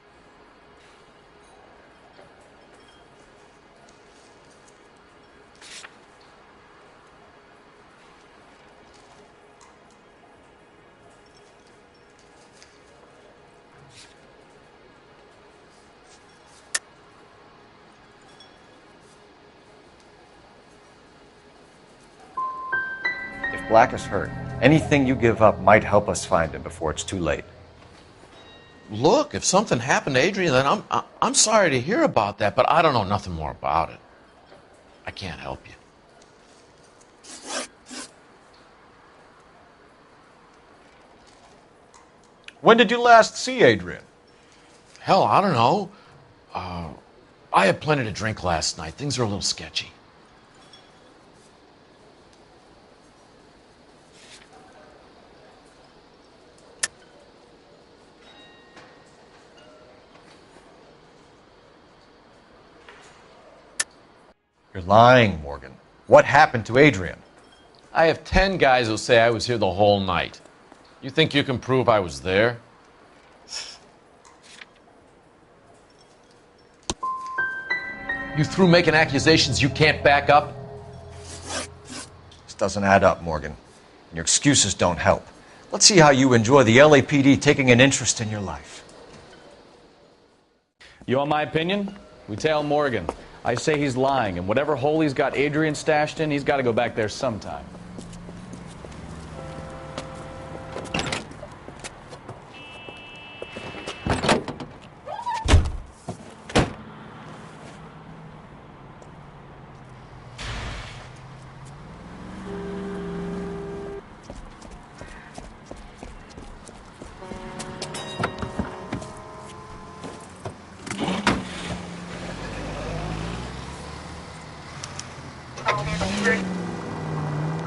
If Black is hurt. Anything you give up might help us find him before it's too late. Look, if something happened to Adrian, then I'm sorry to hear about that, but I don't know nothing more about it. I can't help you. When did you last see Adrian? Hell, I don't know. I had plenty to drink last night. Things are a little sketchy. You're lying, Morgan. What happened to Adrian? I have 10 guys who say I was here the whole night. You think you can prove I was there? You through making accusations you can't back up? This doesn't add up, Morgan. And your excuses don't help. Let's see how you enjoy the LAPD taking an interest in your life. You want my opinion? We tail Morgan. I say he's lying, and whatever hole he's got Adrian stashed in, he's got to go back there sometime.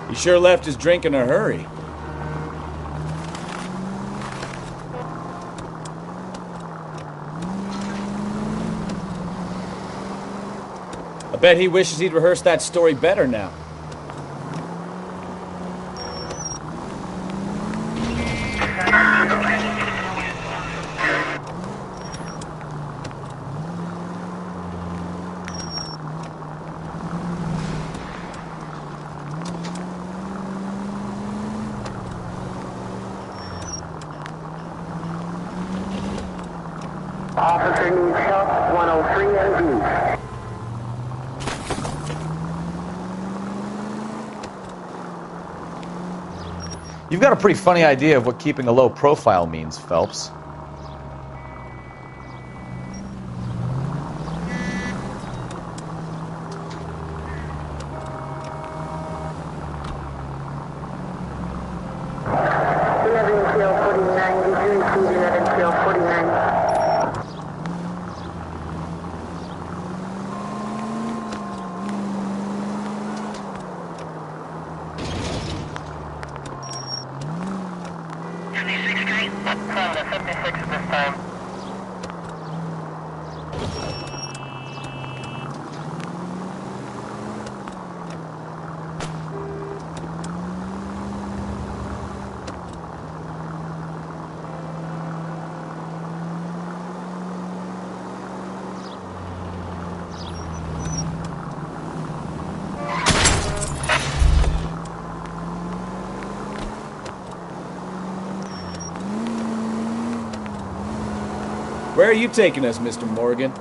He sure left his drink in a hurry. I bet he wishes he'd rehearsed that story better now. Officer needs help, 103 MD. You've got a pretty funny idea of what keeping a low profile means, Phelps. Where are you taking us, Mr. Morgan?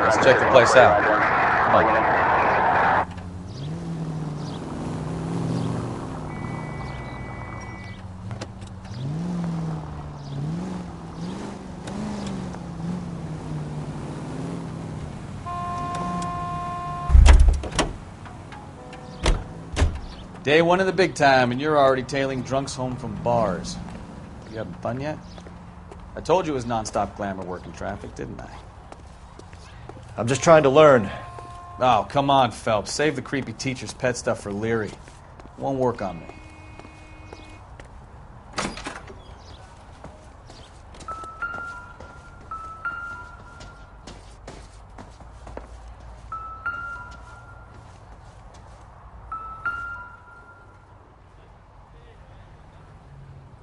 Let's check the place out. Come on. Day one of the big time, and you're already tailing drunks home from bars. You having fun yet? I told you it was non-stop glamour work in traffic, didn't I? I'm just trying to learn. Oh, come on, Phelps. Save the creepy teacher's pet stuff for Leary. It won't work on me.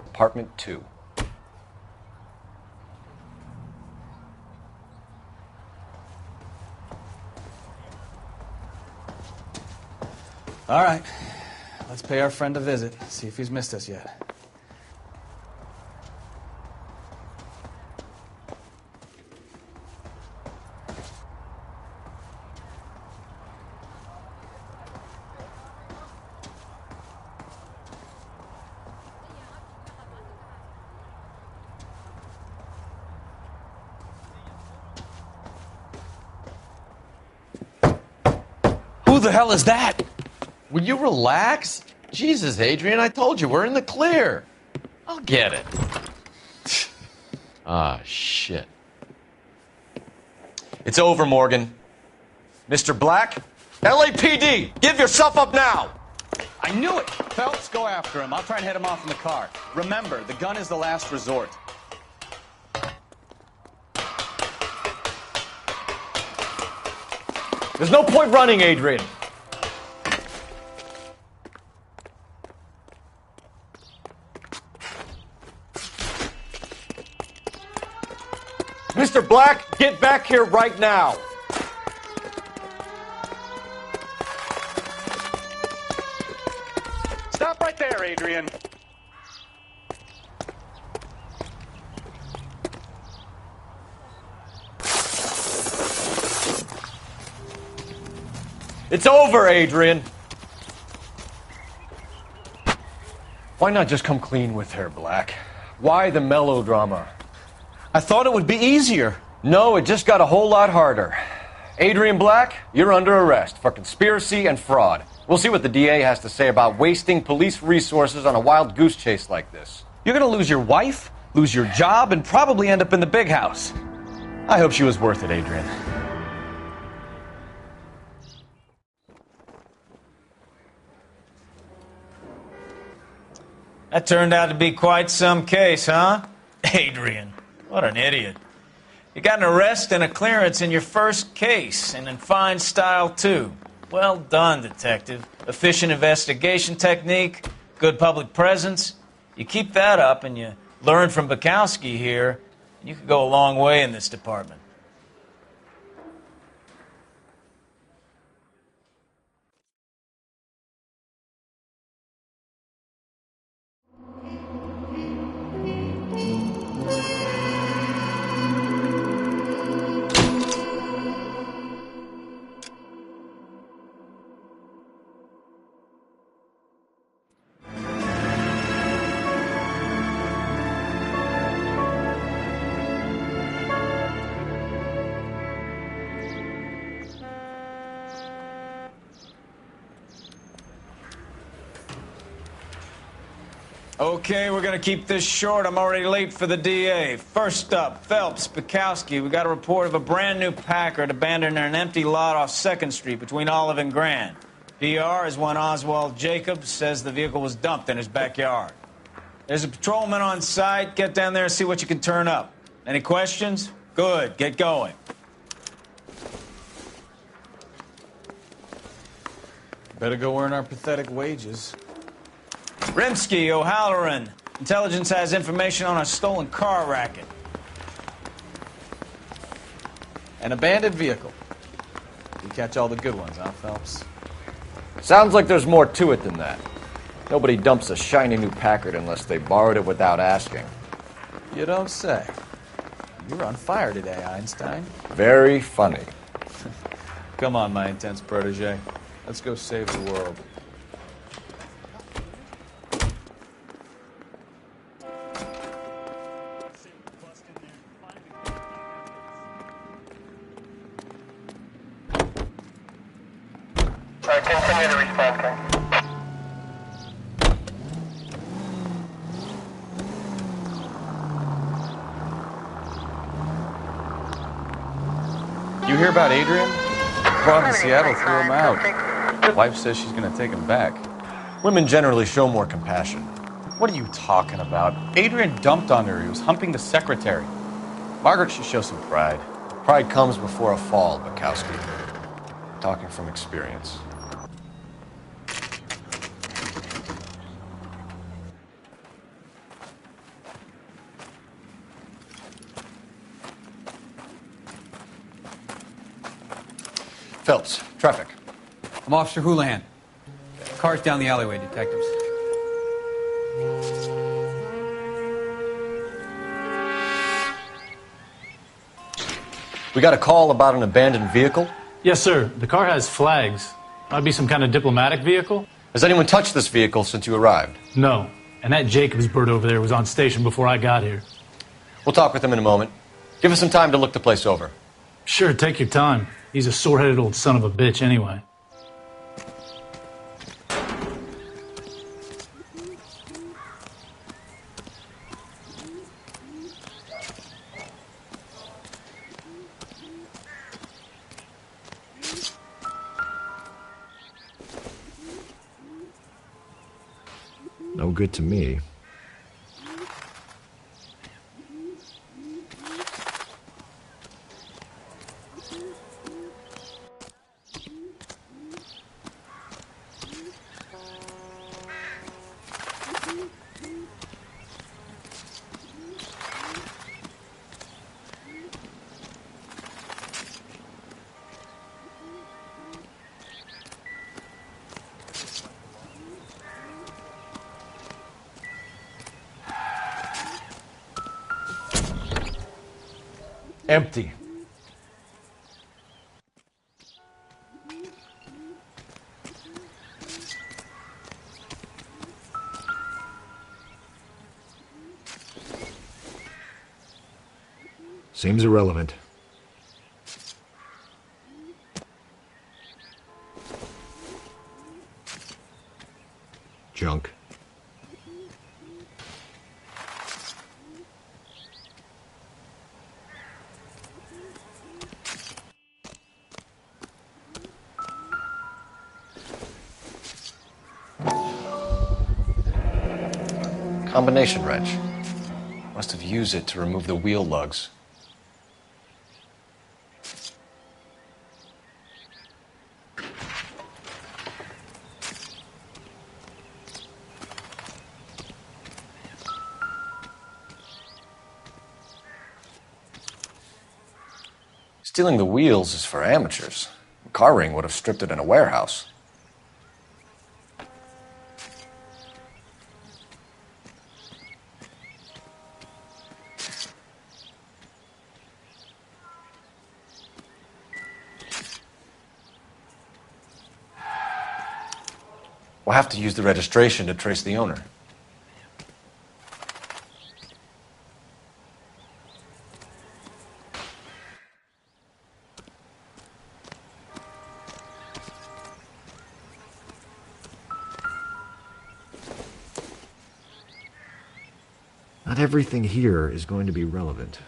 Apartment 2. All right. Let's pay our friend a visit, see if he's missed us yet. Who the hell is that? Will you relax? Jesus, Adrian, I told you, we're in the clear. I'll get it. Ah, shit. It's over, Morgan. Mr. Black, LAPD, give yourself up now! I knew it! Phelps, go after him. I'll try and head him off in the car. Remember, the gun is the last resort. There's no point running, Adrian. Mr. Black, get back here right now. Stop right there, Adrian. It's over, Adrian. Why not just come clean with her, Black? Why the melodrama? I thought it would be easier. No, it just got a whole lot harder. Adrian Black, you're under arrest for conspiracy and fraud. We'll see what the DA has to say about wasting police resources on a wild goose chase like this. You're gonna lose your wife, lose your job, and probably end up in the big house. I hope she was worth it, Adrian. That turned out to be quite some case, huh? Adrian, what an idiot. You got an arrest and a clearance in your first case, and in fine style, too. Well done, detective. Efficient investigation technique, good public presence. You keep that up and you learn from Bukowski here, and you could go a long way in this department. Okay, we're going to keep this short. I'm already late for the DA. First up, Phelps, Bukowski. We got a report of a brand new Packard abandoned in an empty lot off 2nd Street between Olive and Grand. PR is one Oswald Jacobs says the vehicle was dumped in his backyard. There's a patrolman on site. Get down there and see what you can turn up. Any questions? Good. Get going. Better go earn our pathetic wages. Rimsky, O'Halloran. Intelligence has information on a stolen car racket. An abandoned vehicle. You catch all the good ones, huh, Phelps? Sounds like there's more to it than that. Nobody dumps a shiny new Packard unless they borrowed it without asking. You don't say. You're on fire today, Einstein. Very funny. Come on, my intense protege. Let's go save the world. Continue to respond, King. You hear about Adrian? Brought to Seattle, threw him out. Wife says she's going to take him back. Women generally show more compassion. What are you talking about? Adrian dumped on her. He was humping the secretary. Margaret should show some pride. Pride comes before a fall, Bukowski. Talking from experience. Phelps, traffic. I'm Officer Houlihan. Car's down the alleyway, detectives. We got a call about an abandoned vehicle? Yes, sir. The car has flags. Might be some kind of diplomatic vehicle. Has anyone touched this vehicle since you arrived? No. And that Jacobs bird over there was on station before I got here. We'll talk with him in a moment. Give us some time to look the place over. Sure, take your time. He's a sore-headed old son of a bitch anyway. No good to me. Empty. Seems irrelevant. Junk. Combination wrench. Must have used it to remove the wheel lugs. Stealing the wheels is for amateurs. A car ring would have stripped it in a warehouse. We'll have to use the registration to trace the owner. Not everything here is going to be relevant.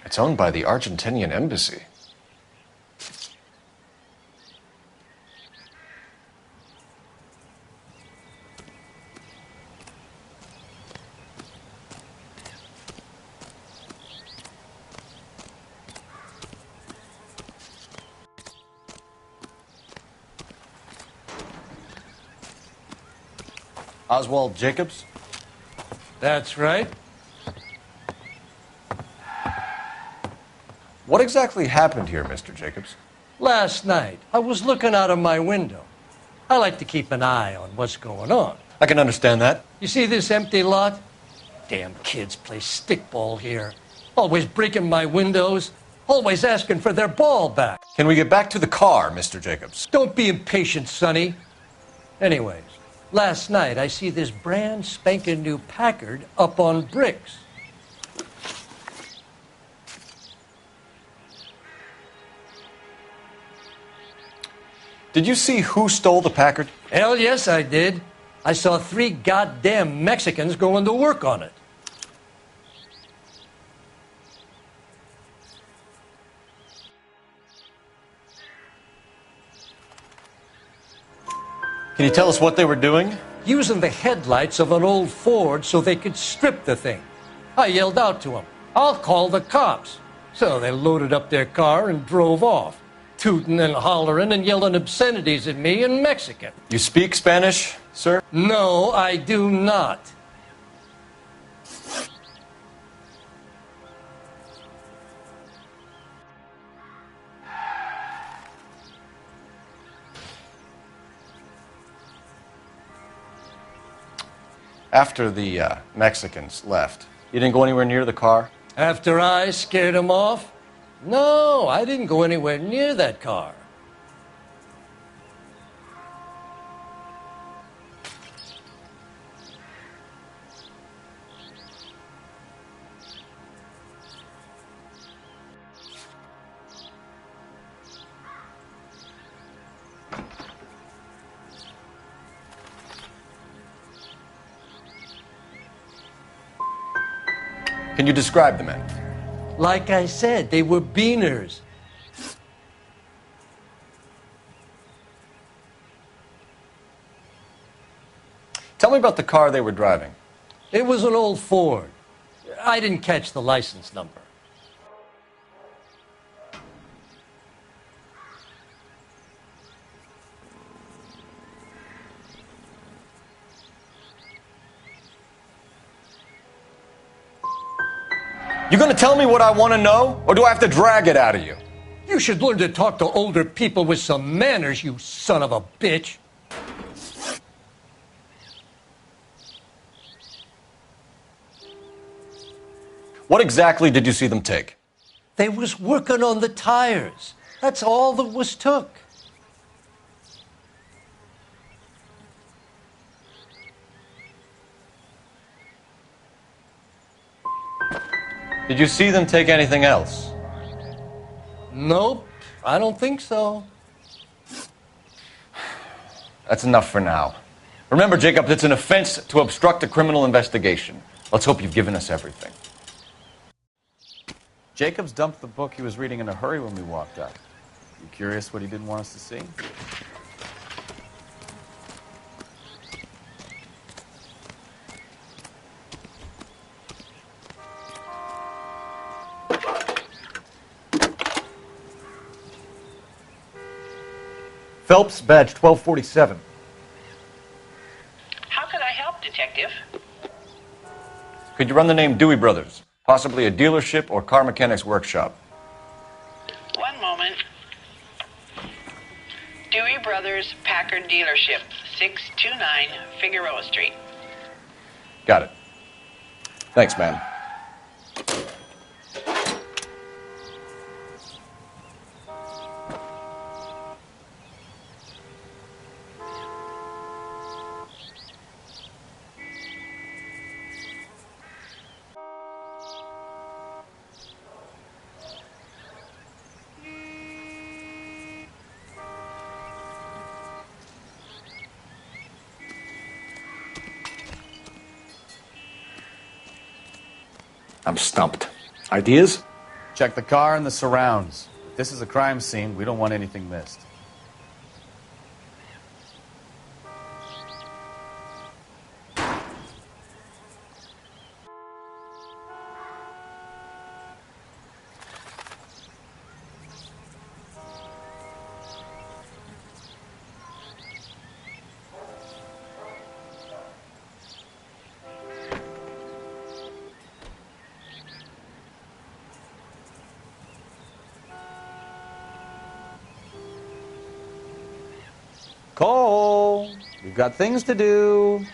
It's owned by the Argentinian embassy. Oswald Jacobs? That's right. What exactly happened here, Mr. Jacobs? Last night, I was looking out of my window. I like to keep an eye on what's going on. I can understand that. You see this empty lot? Damn kids play stickball here. Always breaking my windows. Always asking for their ball back. Can we get back to the car, Mr. Jacobs? Don't be impatient, Sonny. Anyways, last night I see this brand spanking new Packard up on bricks. Did you see who stole the Packard? Hell yes, I did. I saw 3 goddamn Mexicans going to work on it. Can you tell us what they were doing? using the headlights of an old Ford so they could strip the thing. I yelled out to them, "I'll call the cops." So they loaded up their car and drove off, tooting and hollering and yelling obscenities at me in Mexican. You speak Spanish, sir? No, I do not. After the Mexicans left, you didn't go anywhere near the car? After I scared them off? No, I didn't go anywhere near that car. Can you describe the men? Like I said, they were beaners. Tell me about the car they were driving. It was an old Ford. I didn't catch the license number. You gonna tell me what I want to know, or do I have to drag it out of you? You should learn to talk to older people with some manners, you son of a bitch. What exactly did you see them take? They was working on the tires. That's all that was took. Did you see them take anything else? Nope, I don't think so. That's enough for now. Remember, Jacob, it's an offense to obstruct a criminal investigation. Let's hope you've given us everything. Jacobs dumped the book he was reading in a hurry when we walked up. You curious what he didn't want us to see? Phelps, badge 1247. How could I help, Detective? Could you run the name Dewey Brothers? Possibly a dealership or car mechanics workshop. One moment. Dewey Brothers Packard Dealership, 629 Figueroa Street. Got it. Thanks, man. I'm stumped. Ideas? Check the car and the surrounds. If this is a crime scene, we don't want anything missed. Cole, we've got things to do.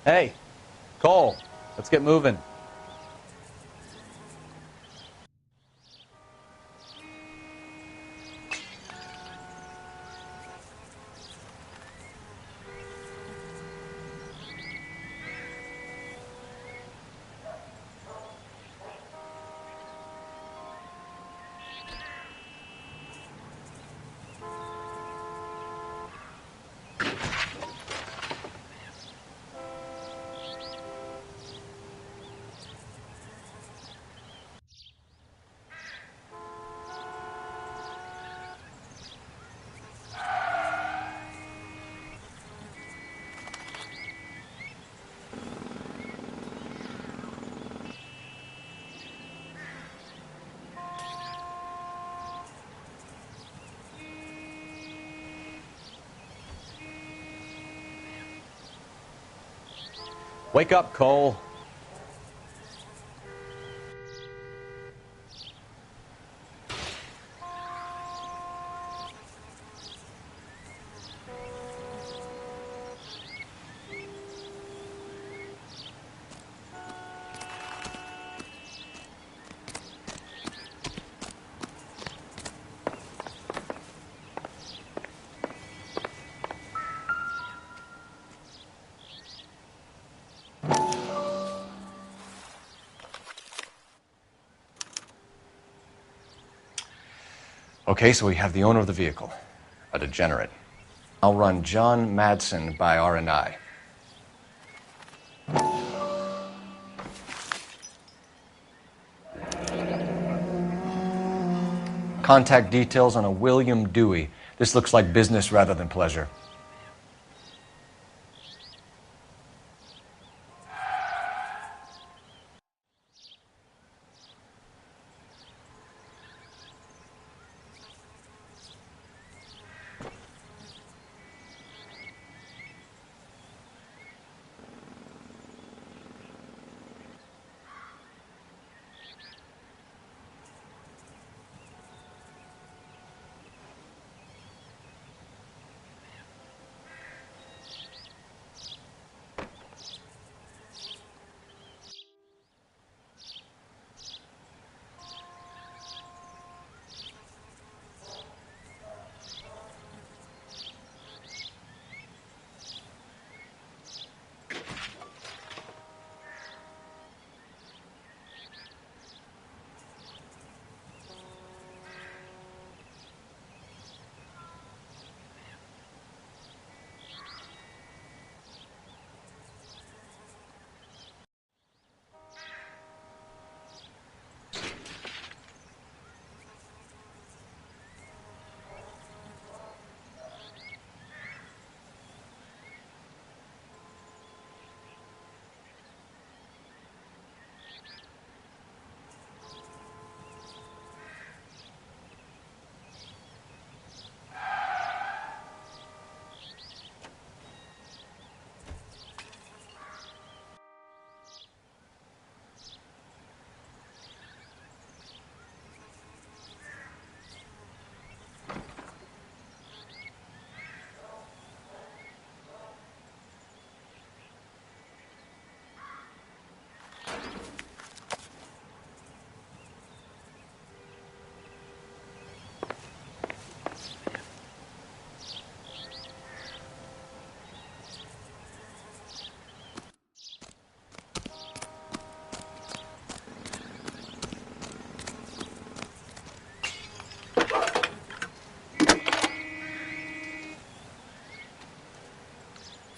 Hey, Cole, let's get moving. Wake up, Cole. Okay, so we have the owner of the vehicle, a degenerate. I'll run John Madsen by R&I. Contact details on a William Dewey. This looks like business rather than pleasure.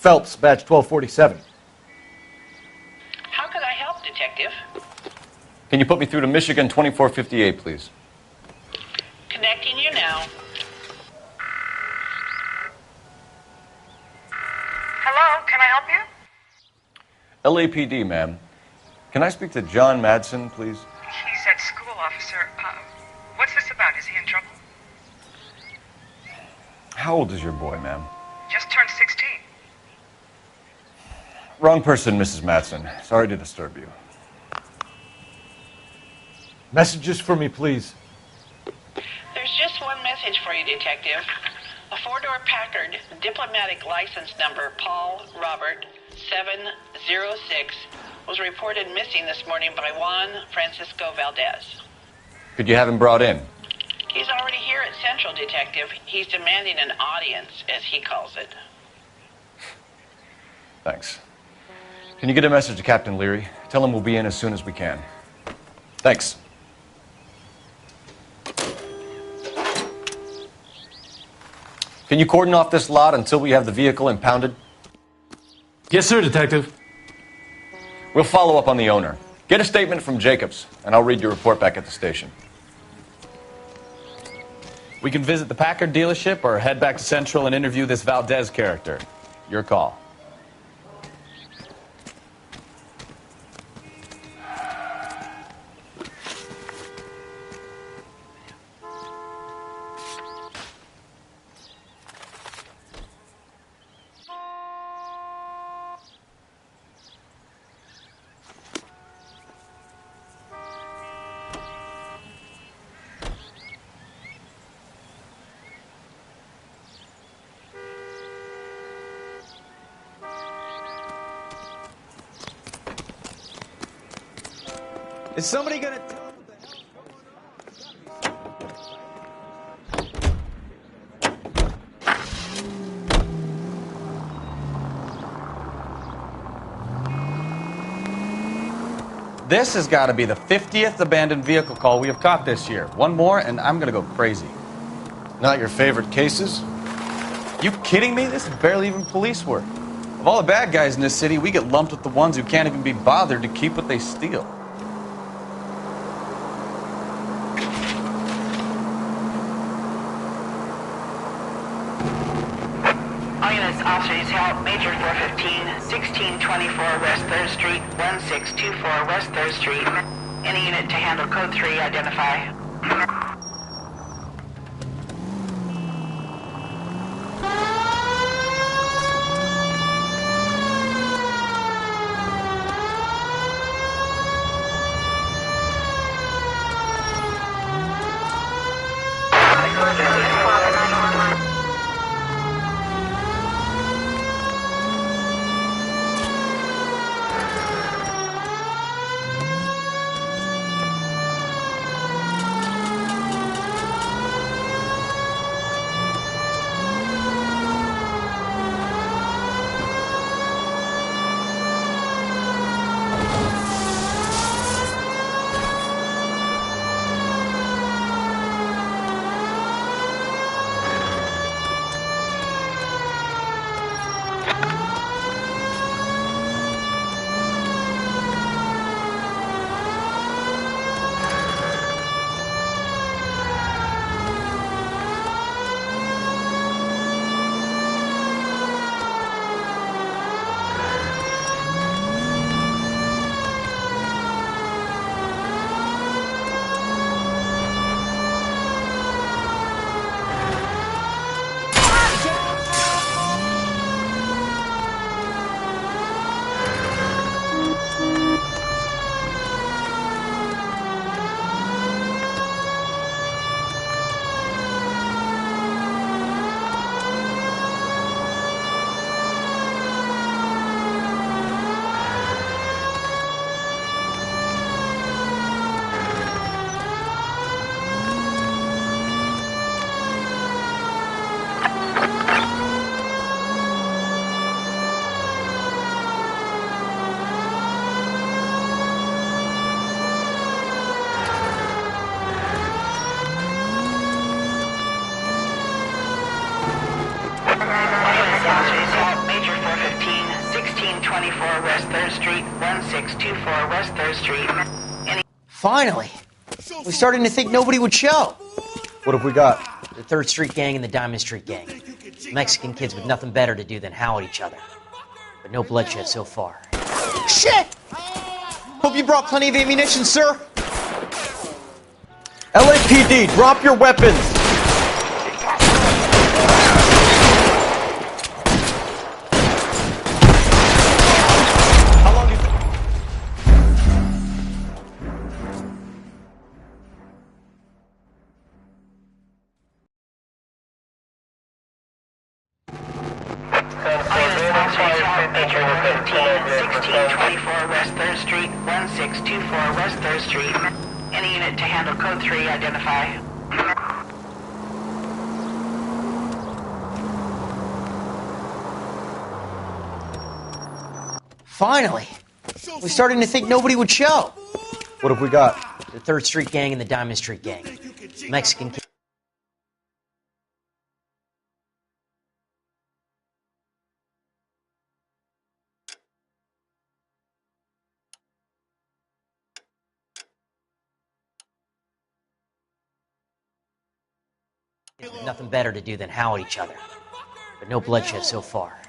Phelps, badge 1247. How could I help, Detective? Can you put me through to Michigan 2458, please? Connecting you now. Hello, can I help you? LAPD, ma'am. Can I speak to John Madsen, please? He's at school, officer. What's this about? Is he in trouble? How old is your boy, ma'am? Just turned 16. Wrong person, Mrs. Madsen. Sorry to disturb you. Messages for me, please. There's just one message for you, Detective. A four-door Packard, diplomatic license number Paul Robert 706 was reported missing this morning by Juan Francisco Valdez. Could you have him brought in? He's already here at Central, Detective. He's demanding an audience, as he calls it. Thanks. Can you get a message to Captain Leary? Tell him we'll be in as soon as we can. Thanks. Can you cordon off this lot until we have the vehicle impounded? Yes, sir, Detective. We'll follow up on the owner. Get a statement from Jacobs, and I'll read your report back at the station. We can visit the Packard dealership or head back to Central and interview this Valdez character. Your call. Is somebody gonna tell me This has got to be the 50th abandoned vehicle call we have caught this year. One more, and I'm going to go crazy. Not your favorite cases? You kidding me? This is barely even police work. Of all the bad guys in this city, we get lumped with the ones who can't even be bothered to keep what they steal. All units, officers help. Major 415, 1624 West 3rd Street, 1624 West 3rd Street. Any unit to handle code 3, identify. Major 415, 1624 West 3rd Street, 1624 West 3rd Street. Finally! We're starting to think nobody would show. What have we got? The 3rd Street Gang and the Diamond Street Gang. Mexican kids with nothing better to do than howl at each other. But no bloodshed so far. Shit! Hope you brought plenty of ammunition, sir. LAPD, drop your weapons! Major 1624 West 3rd Street, 1624 West 3rd Street. Any unit to handle code 3, identify. Finally! We're starting to think nobody would show. What have we got? The 3rd Street gang and the Diamond Street gang. Mexican kid. With nothing better to do than howl at each other. But no bloodshed so far.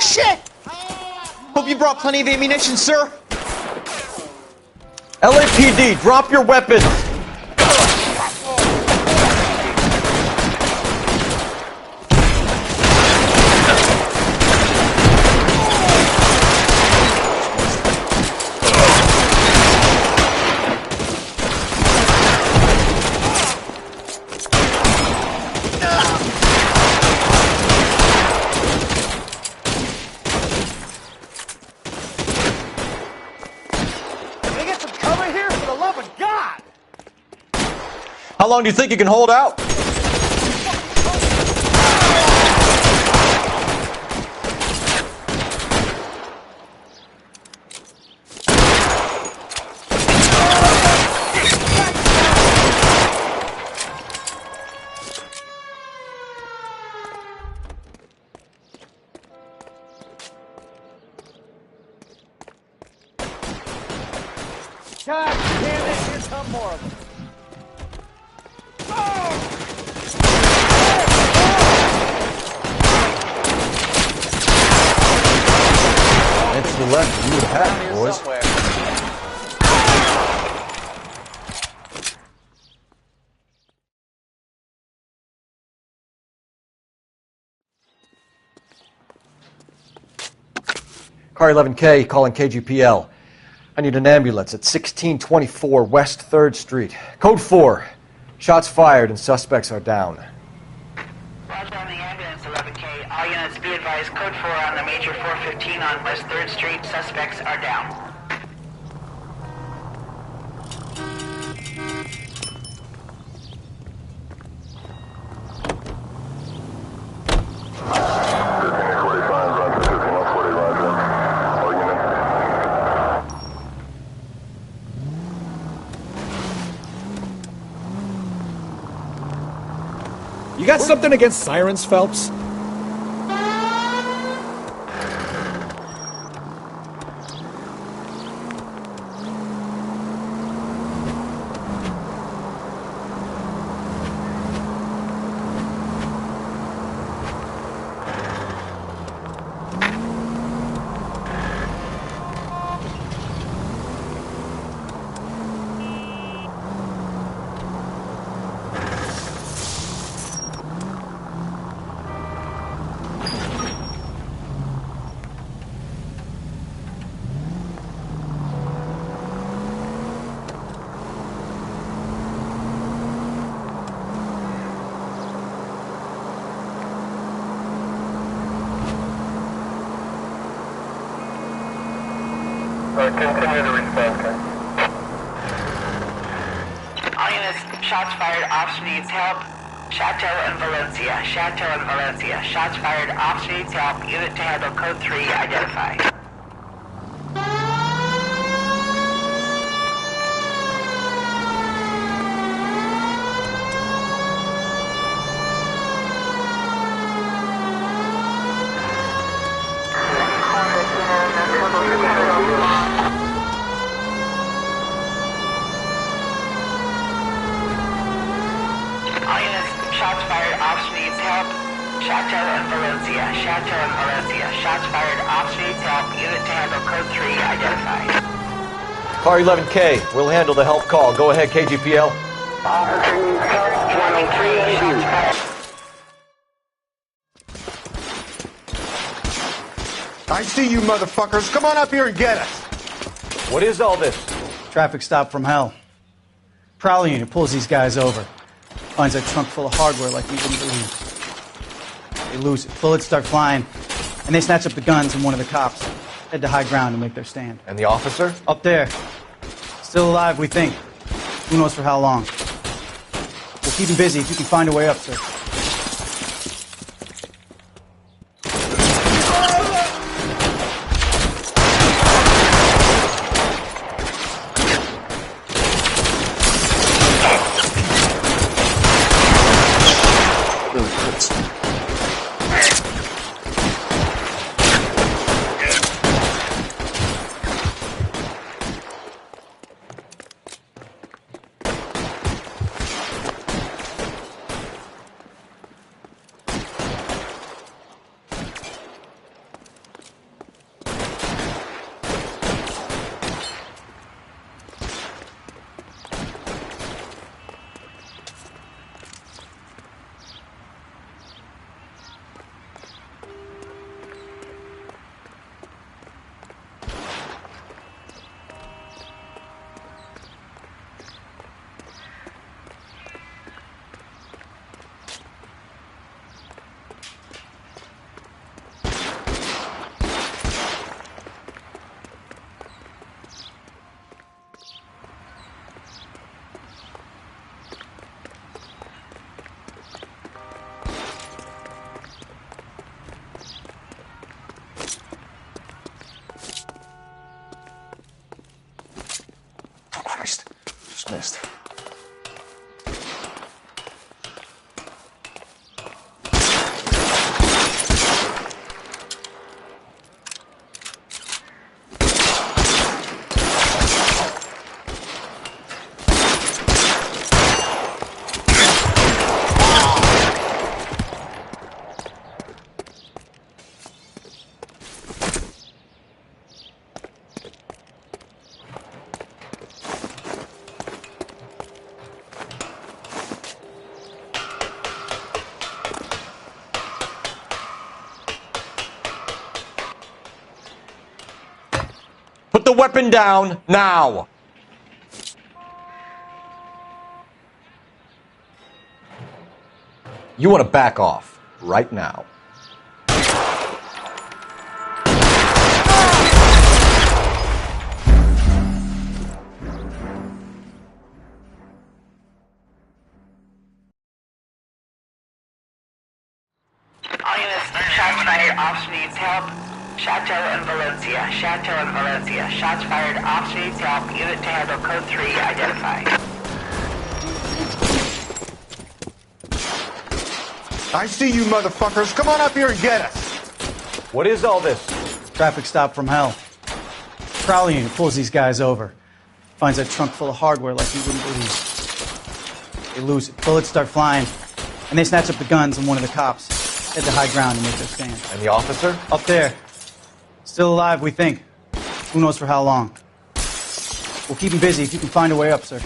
Shit! Hope you brought plenty of ammunition, sir. LAPD, drop your weapons! How long do you think you can hold out? God damn it, here come more of them. It's the left you would have, boys. Car 11K calling KGPL. I need an ambulance at 1624 West 3rd Street. Code 4. Shots fired and suspects are down. Roger on the ambulance, 11K. All units be advised, code 4 on the major 415 on West 3rd Street. Suspects are down. You got something against sirens, Phelps? Continue to respond, sir. All units, shots fired, officer needs help. Chateau and Valencia, Chateau and Valencia. Shots fired, officer needs help. Unit to handle code 3, identify. Shots fired, officer needs help. Chateau and Valencia, Chateau and Valencia. Shots fired, officer needs help. Unit to handle code 3, identify. Car 11K, we'll handle the help call. Go ahead, KGPL. Officer needs help, 23, shots fired. I see you motherfuckers. Come on up here and get us. What is all this? Traffic stop from hell. Prowler unit pulls these guys over. Finds a trunk full of hardware like we didn't believe. They lose it. Bullets start flying, and they snatch up the guns and one of the cops. head to high ground and make their stand. And the officer? Up there. Still alive, we think. Who knows for how long. We'll keep him busy if you can find a way up, sir. Just missed. Put the weapon down, now! You want to back off, right now. All units, shots fired, officer needs help. Chateau and Valencia. Chateau and Valencia. Shots fired, officer needs help. Unit to handle code 3, identify. I see you motherfuckers. Come on up here and get us. What is all this? Traffic stop from hell. Prowler unit pulls these guys over. Finds that trunk full of hardware like you wouldn't believe. They lose it. Bullets start flying. And they snatch up the guns and one of the cops. Head to high ground and make their stand. And the officer? Up there. Still alive, we think. Who knows for how long. We'll keep him busy if you can find a way up, sir.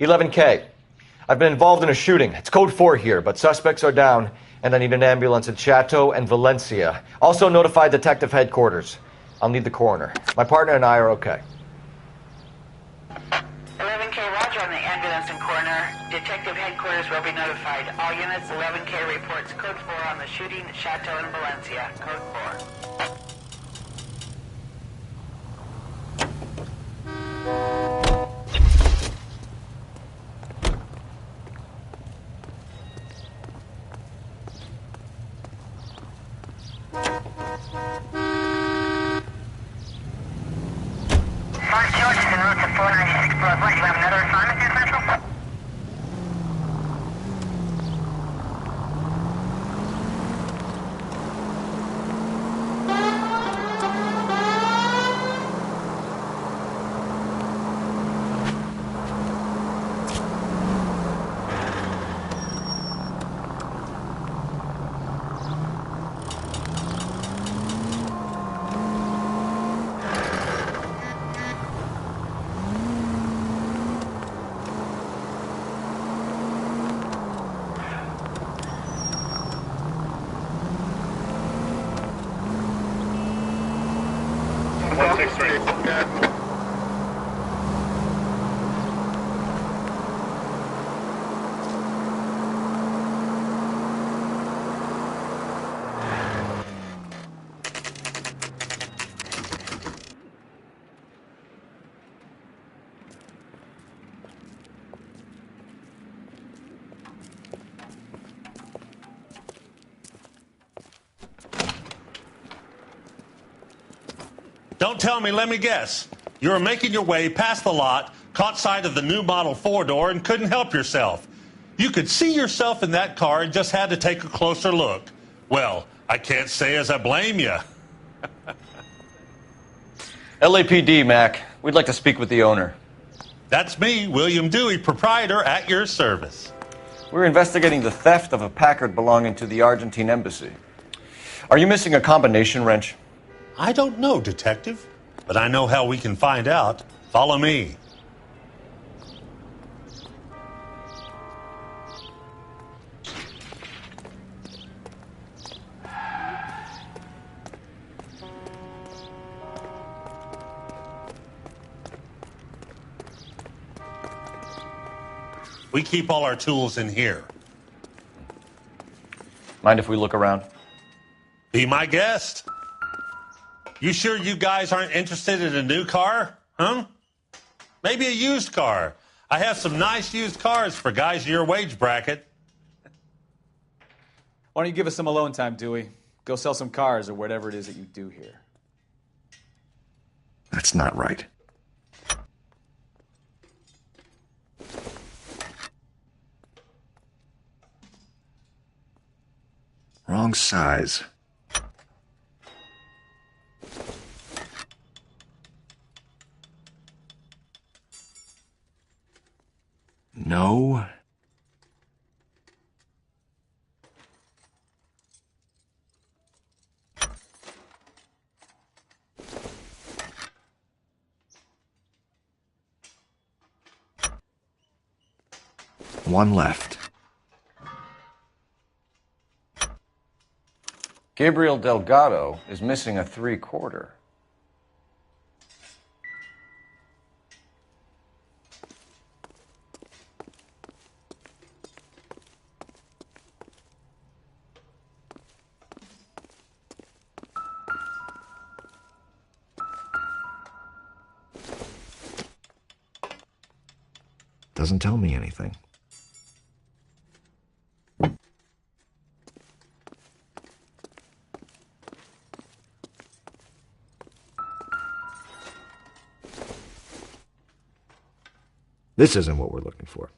$11K. I've been involved in a shooting. It's code 4 here, but suspects are down, and I need an ambulance at Chateau and Valencia. Also notify detective headquarters. I'll need the coroner. My partner and I are okay. Roger on the ambulance and coroner. Detective headquarters will be notified. All units, 11K reports code 4 on the shooting at Chateau in Valencia. Code 4. First George is en route to 496 Broadway. You have another assignment here, Central? Don't tell me, let me guess. You were making your way past the lot, caught sight of the new model 4-door, and couldn't help yourself. You could see yourself in that car and just had to take a closer look. Well, I can't say as I blame you. LAPD, Mac. We'd like to speak with the owner. That's me, William Dewey, proprietor, at your service. We're investigating the theft of a Packard belonging to the Argentine embassy. Are you missing a combination wrench? I don't know, Detective, but I know how we can find out. Follow me. We keep all our tools in here. Mind if we look around? Be my guest. You sure you guys aren't interested in a new car? Huh? Maybe a used car. I have some nice used cars for guys your wage bracket. Why don't you give us some alone time, Dewey? Go sell some cars or whatever it is that you do here. That's not right. Wrong size. No. One left. Gabriel Delgado is missing a 3/4. Doesn't tell me anything. This isn't what we're looking for.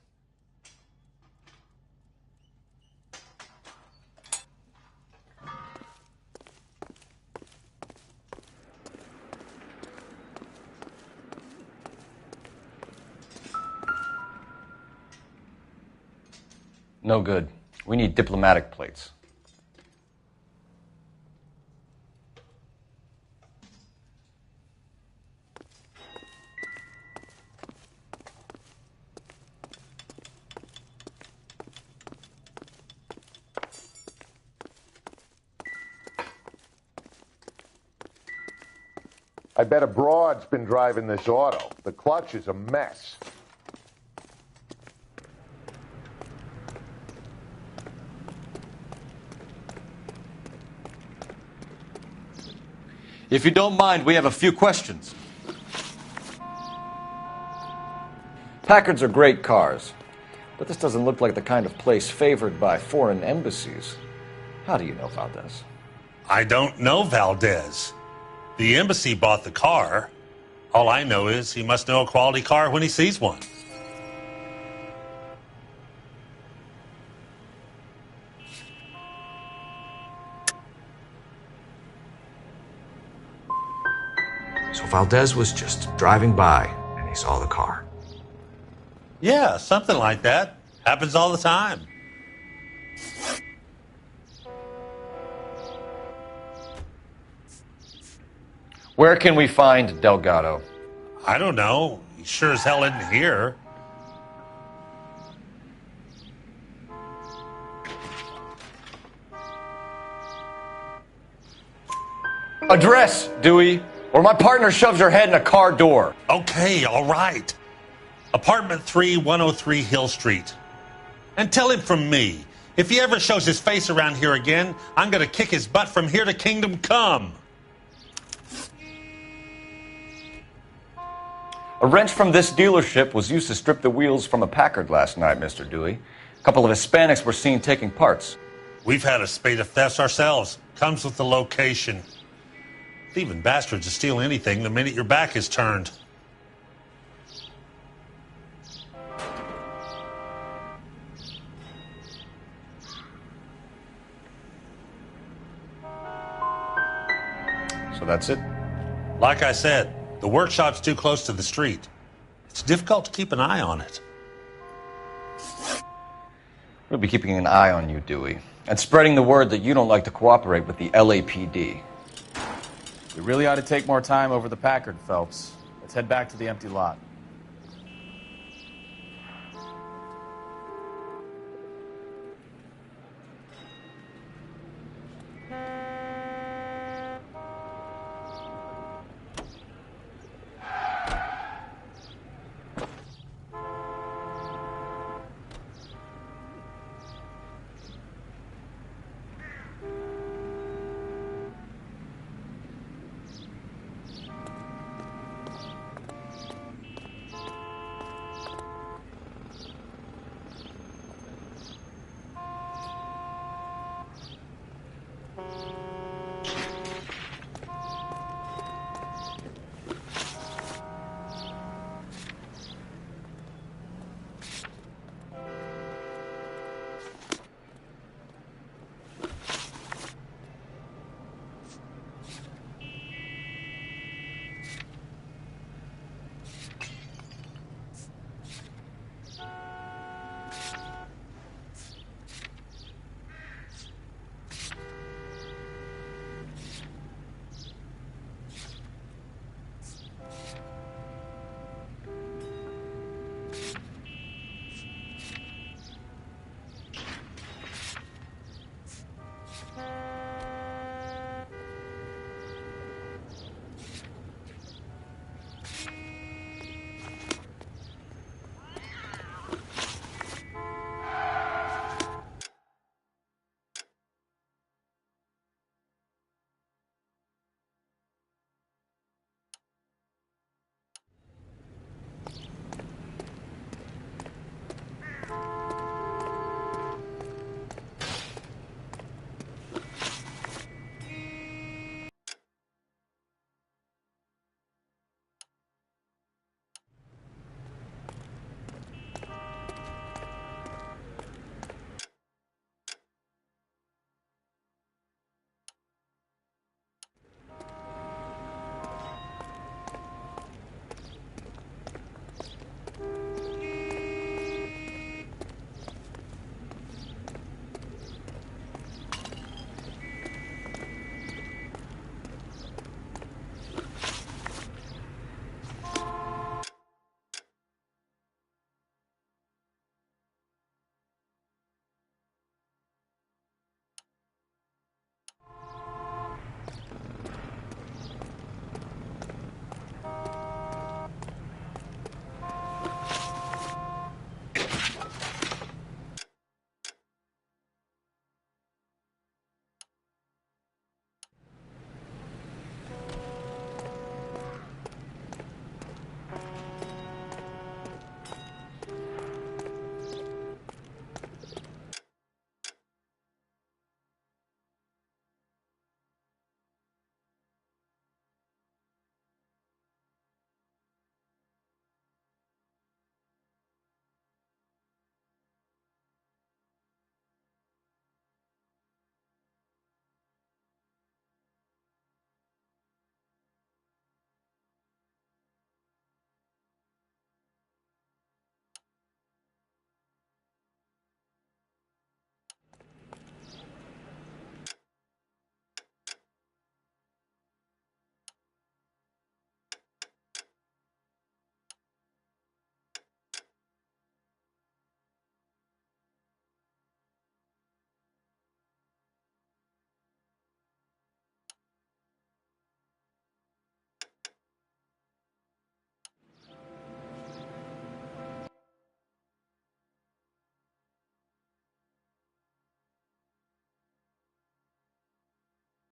No good. We need diplomatic plates. I bet a broad's been driving this auto. The clutch is a mess. If you don't mind, we have a few questions. Packards are great cars, but this doesn't look like the kind of place favored by foreign embassies. How do you know Valdez? I don't know Valdez. The embassy bought the car. All I know is he must know a quality car when he sees one. So Valdez was just driving by and he saw the car. Yeah, something like that. Happens all the time. Where can we find Delgado? I don't know. He sure as hell isn't here. Address, Dewey, or my partner shoves her head in a car door. Okay, all right. Apartment 3, 103 Hill Street. And tell him from me, if he ever shows his face around here again, I'm going to kick his butt from here to Kingdom Come. A wrench from this dealership was used to strip the wheels from a Packard last night, Mr. Dewey. A couple of Hispanics were seen taking parts. We've had a spate of thefts ourselves. Comes with the location. Thieving bastards to steal anything the minute your back is turned. So that's it? Like I said, the workshop's too close to the street. It's difficult to keep an eye on it. We'll be keeping an eye on you, Dewey, and spreading the word that you don't like to cooperate with the LAPD. We really ought to take more time over the Packard, Phelps. Let's head back to the empty lot.